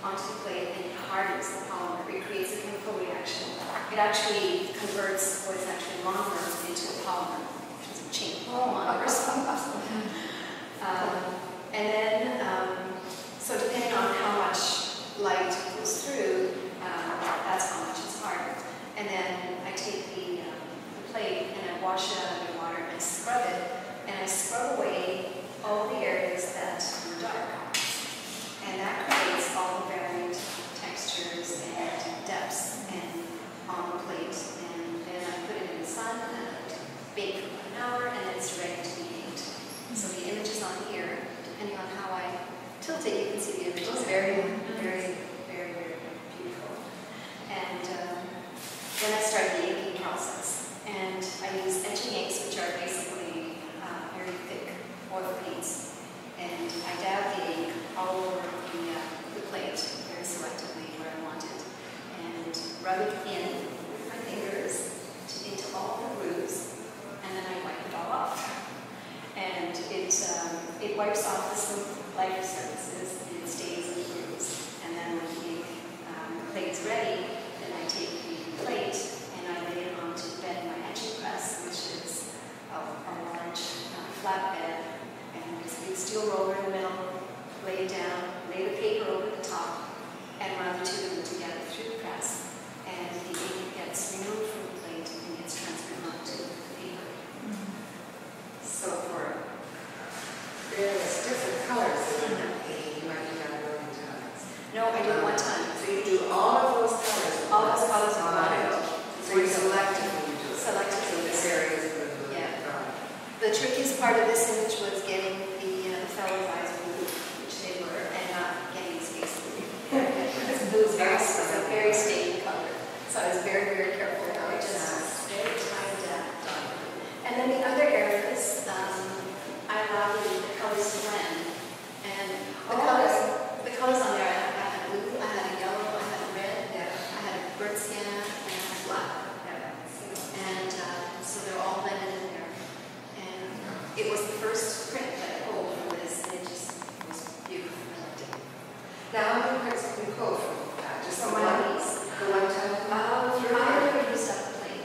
onto the plate and it hardens the polymer. It creates a chemical reaction. It actually converts what is actually monomer into a polymer, which is a chain of monomers. And then, so depending on how much light goes through, that's how much it's hardened. And then I take the plate and I wash it out under water and I scrub it. And I scrub away all the areas that are dark. And that creates all the variant textures and depths and on the plate. And then I put it in the sun and I let it bake for about an hour and then it's ready to be baked. So the image is on here. Depending on how I tilt it, you can see the image is very, very, very, very beautiful. And then I start the inking process. And I use etching inks, which are basically very thick oil paints. And I dab the ink all over the plate very selectively where I want it. And rub it in with my fingers into all the grooves. And then I wipe it all off. And it wipes off the smooth lighter surfaces and it stays in the grooves. And then when the plate's ready, then I take the plate and I lay it onto the bed in my etching press, which is a large flat bed. And there's a big steel roller in the middle, lay it down, lay the paper over the top, and run the two of them together through the press. And the ink gets removed from the plate and gets transferred onto the paper. So for there's different colors in that painting. You might be done a million times. no, I do it one time. So you do all of those colors. All those colors are on one it. go. So you selectively do it. Selectively. This area is good. Yeah. The trickiest part of this image was getting the fellows' eyes blue, which they were, and not getting his face blue. Because blue is a very staining color. So I was very, very careful. I just very timed down. And then the other areas, I allowed the colors to blend. And the colors on there, I had blue, I had a yellow, I had a red, I had a burnt sienna, and I had black. And so they're all blended in there. And it was the first print that I pulled from this, and it just was beautiful. I liked it. Now, how many prints can you pull from that? Just From the one one? of these. The one time? I've never used up the plate.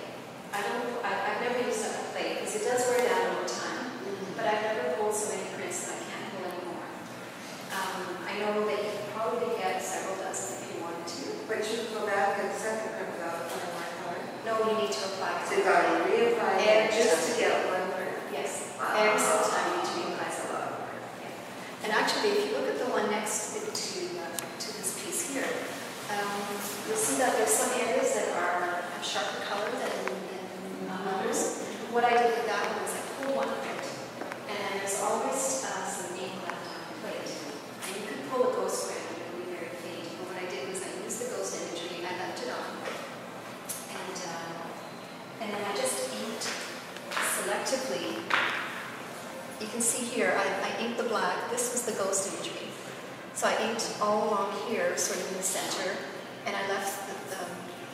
I've never used up the plate because it does wear down over time. But I've never pulled so many prints that I can't pull anymore. I know that you could probably get several dozen if you wanted to. But you can go back and second print without putting one color. No, you need to apply. So you got to reapply it just to get one print. Yes. Wow. Every single time you need to reapply a lot. Yeah. And actually, if you look at the one next to this piece here, you'll see that there's some areas that have sharper color than others. What I did with that one was I pulled one print, and there's always some ink left on the plate. And you could pull a ghost print, and it would be very faint. But what I did was I used the ghost imagery, I left it on, and then I just inked selectively. You can see here, I inked the black. This was the ghost imagery. So I inked all along here, sort of in the center, and I left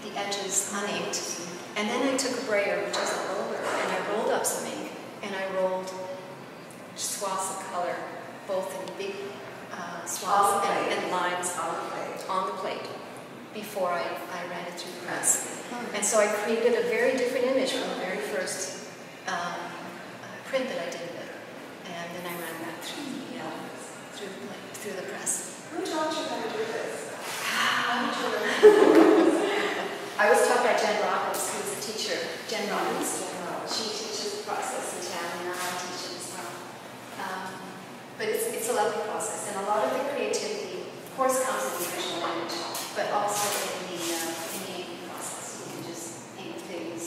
the edges uninked. And then I took a brayer, which is a roller, and I rolled up some ink, and I rolled swaths of color, both in big swaths and lines on the plate before I ran it through the press. And so I created a very different image from the very first print that I did of it. And then I ran that through the press. Who taught you how to do this? How did you learn? I was taught by Jen Robbins, who is a teacher. Jen Robbins. She teaches the process in town, and I teach it as well. But it's a lovely process, and a lot of the creativity, of course, comes in the visual image, but also in the inking process. You can just ink things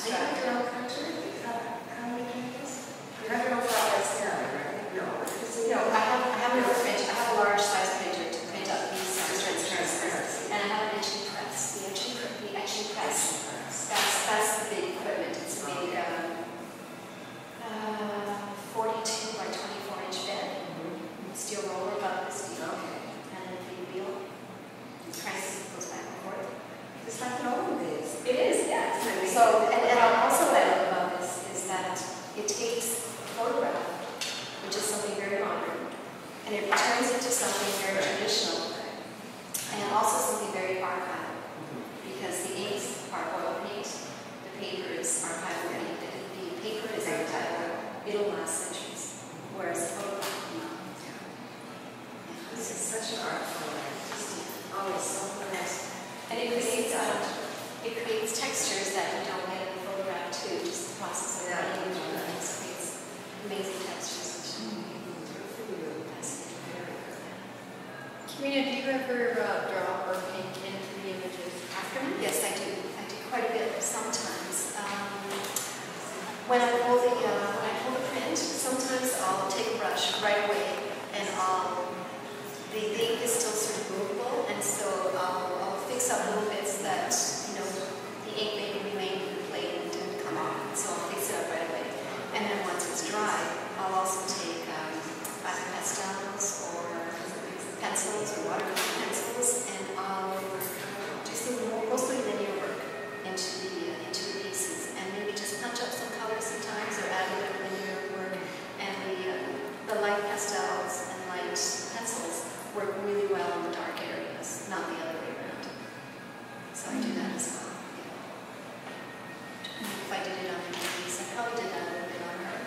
You have your own country? How many cameras? You have your own file down, right? No. No, I have an print. I have a large size printer to print out these transparencies, and I have an etching press. The etching press. That's the big equipment. It's a big 42 by 24 inch bed. Steel roller about this deep, and then the wheel. Cranks goes back and forth. It's like an old days. It is, yeah. So, and also what I love about this is that it takes a photograph, which is something very modern, and it turns into something very traditional, and also something very archival, because the inks are oil paint, the paper is archival, the paper is archival, it'll last centuries, whereas the photograph will not. This is such an art form. Just always so nice. And it creates textures that you don't get in a photograph too, just the process of writing creates amazing textures. Chiarina, do you ever draw or paint into the images afterwards? Yes, I do. I do quite a bit sometimes. When I pull the print, sometimes I'll take a brush right away, and the ink is still sort of movable, and so I'll fix up little bits that the ink maybe remained in the plate and didn't come off, so I'll fix it up right away. And then once it's dry, I'll also take either pastels or pencils or watercolor pencils, and I'll do some mostly linear work into the pieces, and maybe just punch up some colors sometimes, or add a bit of linear work. And the light pastels and light pencils work really well on the dark areas, not the other way around. So I do that as well. If I did it on the piece, I probably did that a little bit on her.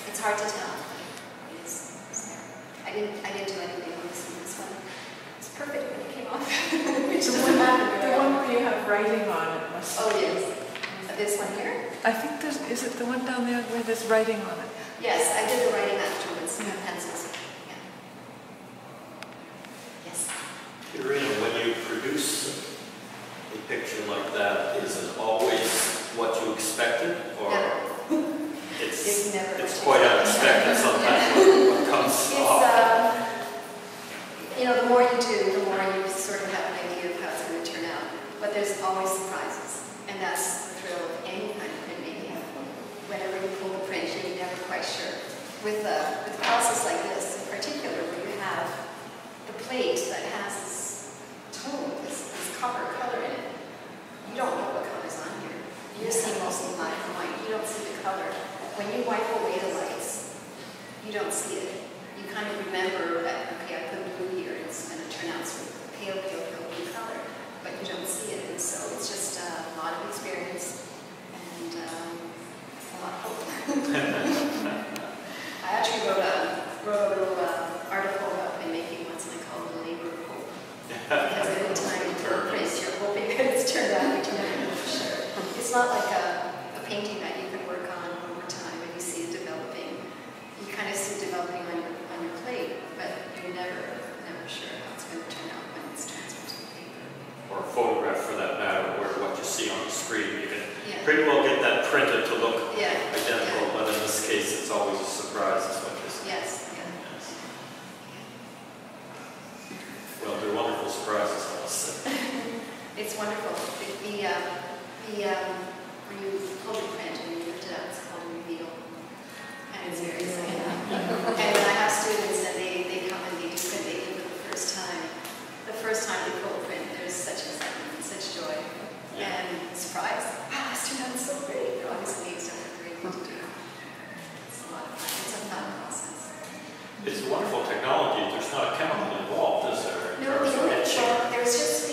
It's hard to tell. It's there. I didn't do anything on this one. It's perfect when it came off. The one where you have writing on it must. Oh yes. This one here? I think is it the one down there where there's writing on it? Yes, I did the writing afterwards with pencils. Yeah. Yes. Chiarina, when you produce a picture like that, is it always what you expected, or it's quite unexpected sometimes what comes off? The more you do, the more you sort of have an idea of how it's going to turn out. But there's always surprises, and that's the thrill of any kind of printmaking. Whenever you pull the print, you're never quite sure. With a process like this, in particular, where you have the plate that has this tone, this copper color in it, you don't know what color's on here. You see mostly black and white. You don't see the color. When you wipe away the lights, you don't see it. You kind of remember that, okay, I put blue here, and it's going to turn out sort of pale blue color, but you don't see it. And so it's just a lot of experience and a lot of hope. I actually wrote a little article about printmaking once, and I called it Labor of Hope. Because every time you do a print, you're hoping that it's turned out, but you never know for sure. It's not like a painting that you can work on over time and you see it developing. You kind of see it developing on your plate, but you're never sure how it's going to turn out when it's transferred to the paper. Or a photograph for that matter, where what you see on the screen, you can pretty well get that printed to look identical, but in this case it's always a surprise is what you see. Yes. Well, they're wonderful surprises, I must say. It's wonderful. When you pull the print and you lift it up, it's called a reveal. And it's very exciting. And when I have students and they come and they do printmaking for the first time they pull a print, there's such excitement and such joy. And surprise. Wow, this turned out so great. Obviously, it's something great to do. It's a lot of fun. It's a fun process. It's a wonderful technology. There's not a chemical involved, is there? No, there's just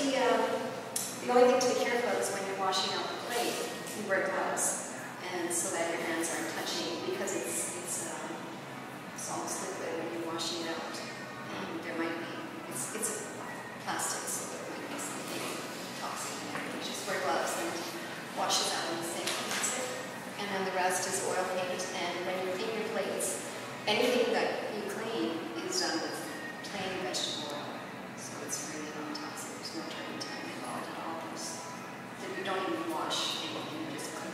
the only thing to be careful of is when you're washing out the plate, you wear gloves, and so that your hands aren't touching, because it's almost liquid when you're washing it out. And there might be, it's a plastic, so there might be something toxic in there. You just wear gloves and wash it out in the sink, and that's it. And then the rest is oil paint, and when you clean your plates, anything that you clean is done with plain vegetable oil. So it's really non-toxic. There's no turpentine involved at all. You don't even wash anything, you just clean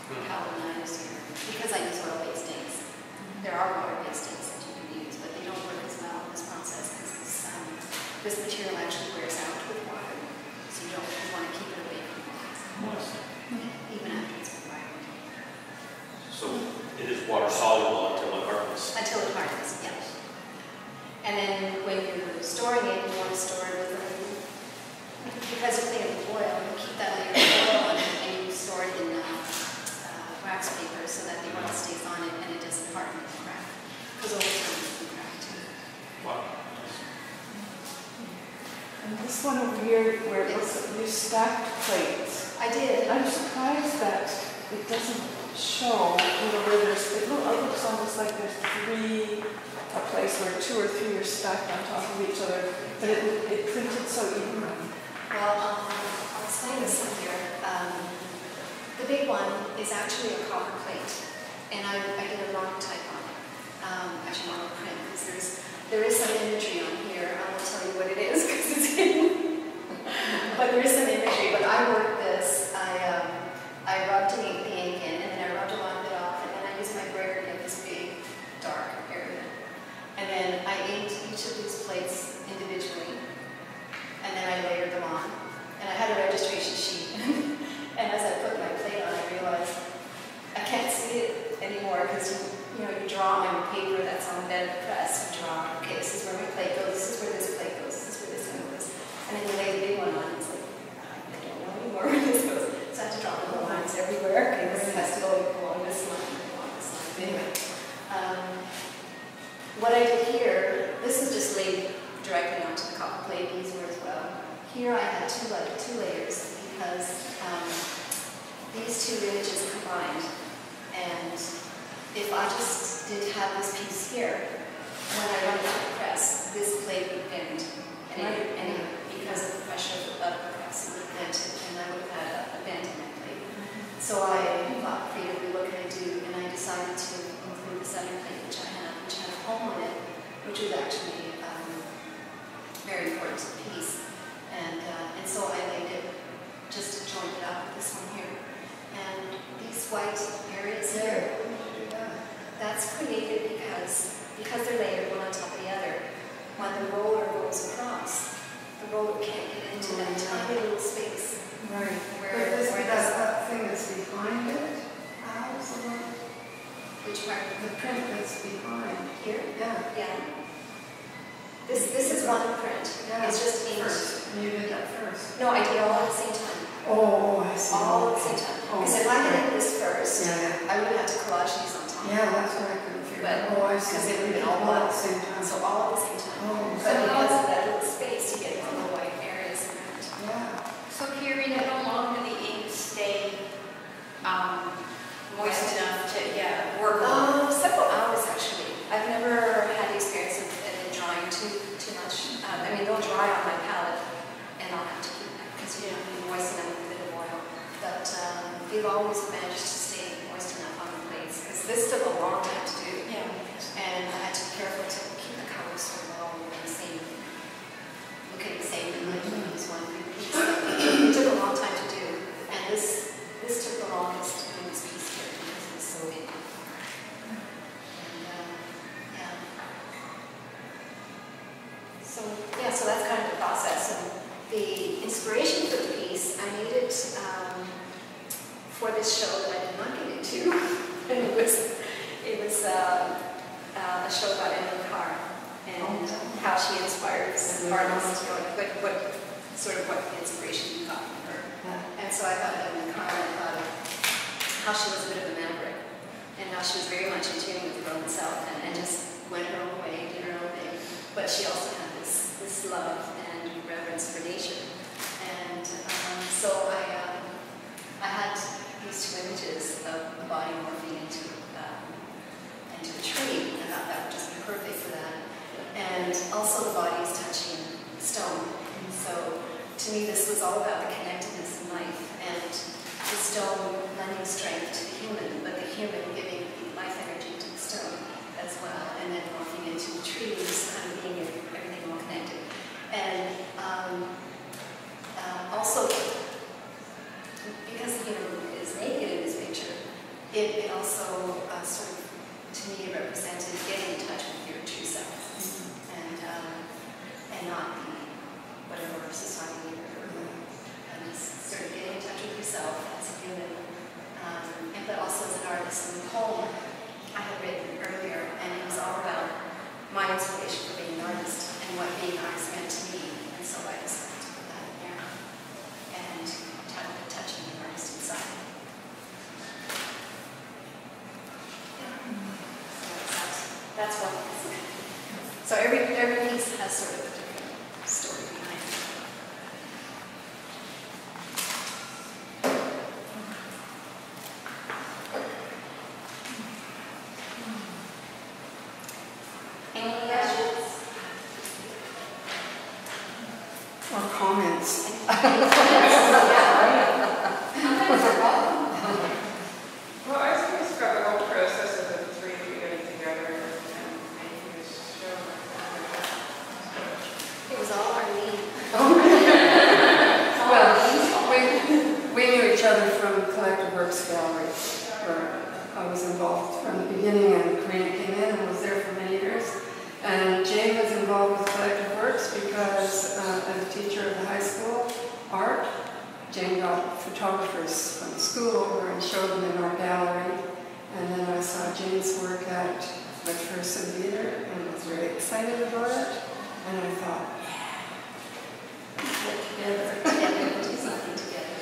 galvanized here, because I use oil-based inks. There are water-based inks that you can use, but they don't work as well in this process because this material actually wears out with water, so you want to keep it away from water, even after it's been wired. So it is water soluble until it hardens. Until it hardens, yeah. And then when you're storing it, you want to store it with because you're cleaning with oil, you keep that layer of oil on it and you store it in wax paper so that the oil stays on it and it doesn't harden and crack. Because over time it can crack too. Wow. And this one over here, where it looks like you stacked plates. I did. I'm surprised that it doesn't show, where there's, it looks almost like there's a place where 2 or 3 are stacked on top of each other, but it printed so evenly. Well, I'll explain this one here. The big one is actually a copper plate, and I did a monotype on it, actually monoprint, because there is some imagery on here. I won't tell you what it is because it's hidden, but there is some imagery. But I worked this. I rubbed the ink in, and then I rubbed a lot of it off, and then I used my brayer to get this big, dark area. And then I inked each of these plates individually, and then I layered them on. And I had a registration sheet. And as I put my plate on, I realized I can't see it anymore because you draw on paper that's on the bed of the press. You draw, okay, this is where my plate goes, this is where this plate goes, this is where this one goes. And then you lay the big one on, and it's like, I don't know anymore where this goes. So I have to draw little lines everywhere. Okay, this has to go along this line, along this line. But anyway, what I did here, this is just laid directly onto the copper plate, easier as well. Here I had two layers because these 2 images combined. And if I just did have this piece here, when I run it to the press, this plate would bend. And because of the pressure of the press, it would bend, and I would have had a bend in that plate. So I thought creatively, what can I do? And I decided to include this other plate which had a hole in it, which was actually very important to the piece. And so I laid it just to join it up with this one here. And these white areas here, that's created because they're layered one on top of the other. When the roller goes across, the roller can't get into that tiny little space. Right. Where that thing that's behind it, how's the one? Which part? The print that's behind. Here? Yeah. Yeah. This is one print. Yeah. It's just first. You did that first. No, I did all at the same time. Oh, I see. All at the same time. Oh, Because if I did this first, yeah. I would have to collage these on top. Yeah, that's what I couldn't figure out. But Oh, I see. because it would have been all at at the same time. So all at the same time. Oh, But because of that little space, you get all the white areas around. yeah. So Chiarina, how long do the inks stay moist enough to work on? Several hours actually. I've never had the experience of it drying too much. I mean, they'll dry on my palette, and I'll have to keep them because you moisten them with a bit of oil. But they've always managed to stay moist enough on the plates because this took a long time to do. Yeah. And I had to be careful to keep the colors sort of all in the same, looking the same, and like use one big piece. It took a long time to do, and this took the longest doing this piece here because it's so big. And so that's kind of the process. And the inspiration for the piece, I made it for this show that I did not get into, and it was a show about Emily Carr and how she inspires artists, what inspiration you got from her. And so I thought Emily Carr, I thought of how she was a bit of a maverick, and how she was very much in tune with the world itself, and just went her own way, did her own thing. But she also had this love and reverence for nature. And so I had these 2 images of the body morphing into a tree, and I thought that would just be perfect for that. And also the body is touching stone. And so to me this was all about the connectedness in life, and the stone lending strength to the human, but the human giving life energy to the stone as well, and then morphing into the trees, kind of being everything all connected. And also, because the human is naked in this picture, it also sort of, to me, represented getting in touch with your true self, and not the whatever society and just sort of getting in touch with yourself as a human, but also as an artist. And the poem I had written earlier, and it was all about my inspiration for being an artist and what being an artist meant to me, and so I decided to put that in there and touching the artist inside. That's what it is. So every piece has sort of a different story behind it. Any questions? Or comments? Well, I was curious about the whole process of the three of you getting together and making this show. It was all Arlene. Well, we knew each other from Collective Works Gallery, where I was involved from the beginning, and Chiarina came in and was there for many years. And Jane was involved with Collective Works because as a teacher of the high school art, Jane got photographers from the school over and showed them in our gallery. And then I saw Jane's work at McPherson Theatre and was very excited about it. And I thought, yeah, get together, do something together.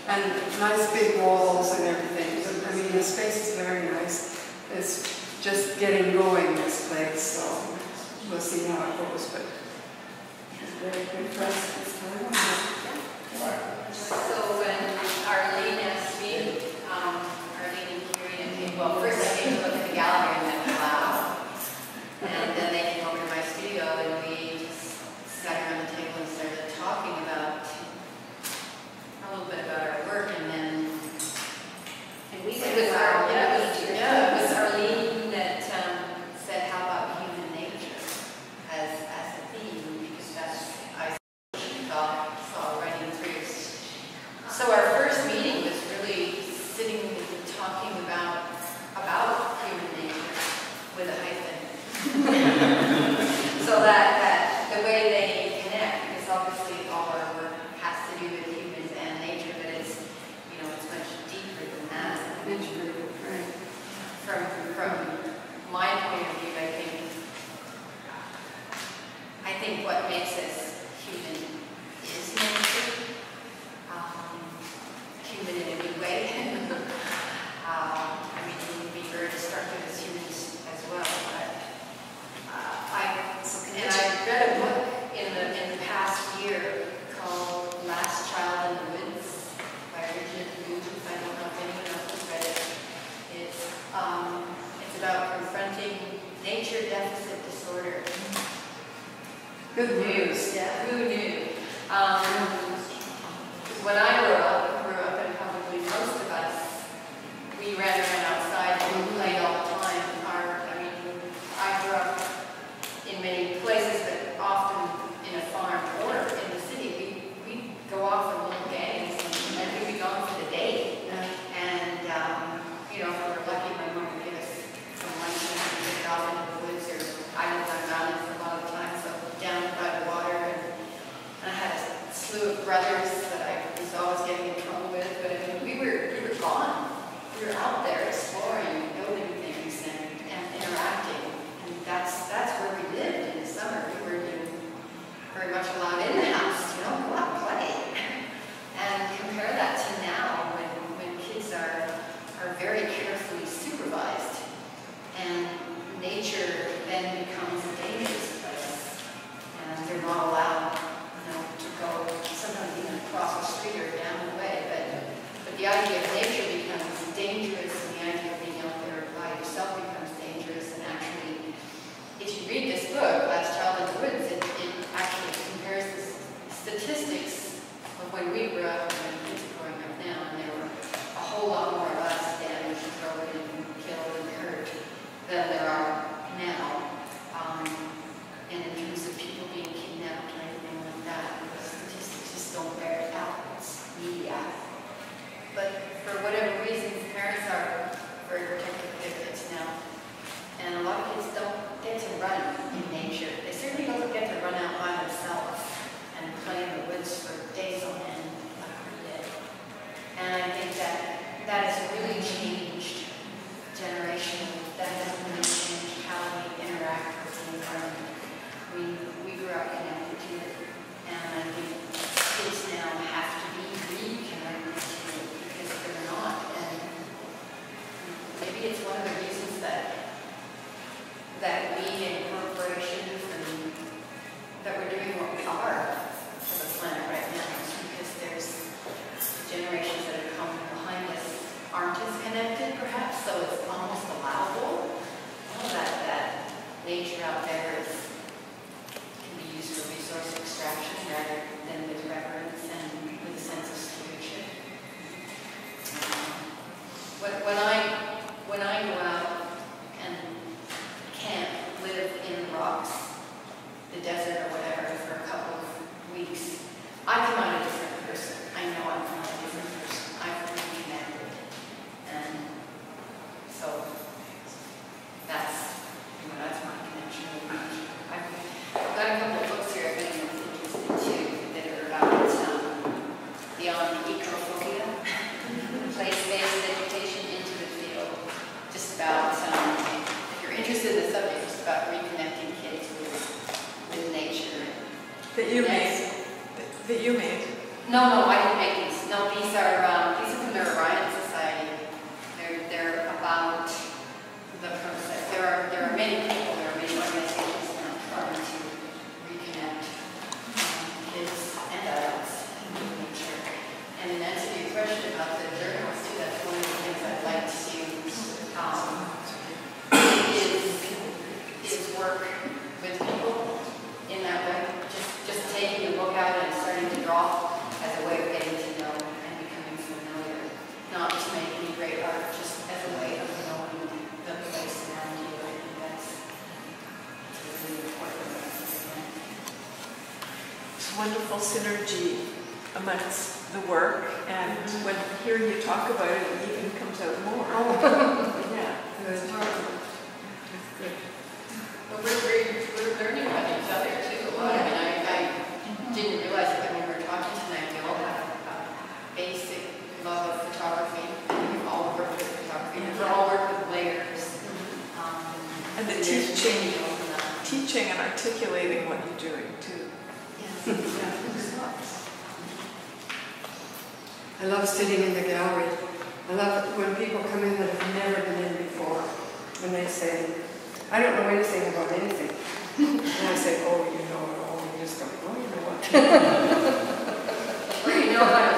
and nice big walls and everything. I mean, the space is very nice. It's just getting going, this place, so we'll see how it goes. But it's very good for us this time. So when Arlene Nesbitt, Arlene and Chiarina came, well, first I came to look at the gallery and went, wow. And then they came over to my studio and we just sat around the table and started talking about a little bit about our work, and then And we it went was wow, it was Arlene that said, how about human nature as a theme, because that's I saw running through. So our first meeting was really sitting and talking about human nature with a hyphen. So that the way they connect, because obviously all our work has to do with humans and nature, but it's, it's much deeper than that. Right. From my point of view, I think what makes us human is nature. Human in a good way. I mean, we can be very destructive as humans as well. But I read a book in the past year called Last Child in the Woods by Baigent. I don't know if anyone else has read it. It's about confronting nature deficit disorder. Good news. Yeah, who knew? When I grew up, and probably most of us, we ran around outside and we played all the time. I grew up in many places, but often in a farm or in the city. We'd go off in little gangs and we'd be gone for the day. And, if we were lucky, my mom would give us some lunch and we'd get off into the woods, or I lived on mountains for a lot of time, so down by the water. And I had a slew of brothers that I was always getting in trouble with, but we were gone. We were out there exploring, building things, and interacting. And that's where we lived in the summer. We were very much allowed in the house, go out and play. And compare that to now when kids are very carefully supervised, and nature then becomes a dangerous place. And they're not allowed, to go sometimes even across the street or down the way. But the idea of nature becomes dangerous, and the idea of being out there by yourself becomes dangerous. And actually, if you read this book, Last Child in the Woods, it actually compares the statistics of when we grew up and when kids are growing up now, and there were a whole lot more of us damaged, broken, killed, and hurt than there are now. And in terms of people being kidnapped or anything like that, the statistics just don't bear it out. It's media. But for so it's almost allowable. All that nature out there can be used for resource extraction rather than with reverence and with a sense of stewardship. When I go out and camp, live in the rocks, the desert or whatever for a couple of weeks, I come out a different person. I know I'm not a different person. I've reconnected. And so that's my connection with nature. I've got a couple of books here I've been interested too that are about beyond ecophobia, place-based education into the field. Just about, if you're interested in the subject, just about reconnecting kids with nature. That you made. That you made. No, I didn't make these. No, these are from the Orion Society. They're about the process. There are many people, there are many organizations now trying to reconnect kids and adults with nature. And in answer to your question about the journals too, that's one of the things I'd like to is work with people in that way. Just taking the book out and starting to draw as a way of getting to know and becoming familiar. Not to make any great art, just as a way of knowing the place around you. I think that's really important. It's wonderful synergy amongst the work, and when hearing you talk about it, it even comes out more. Yeah. That's good. But we're learning about each other too a lot. I mean, I didn't realize that when we were talking tonight, we all have a basic love of photography. We all work with photography. We all work with layers. And the teaching and articulating what you're doing too. I love sitting in the gallery. I love it when people come in that have never been in before, when they say, I don't know anything about anything. And I say, oh, you know it all. You just go, oh, you know what? Well, you know how to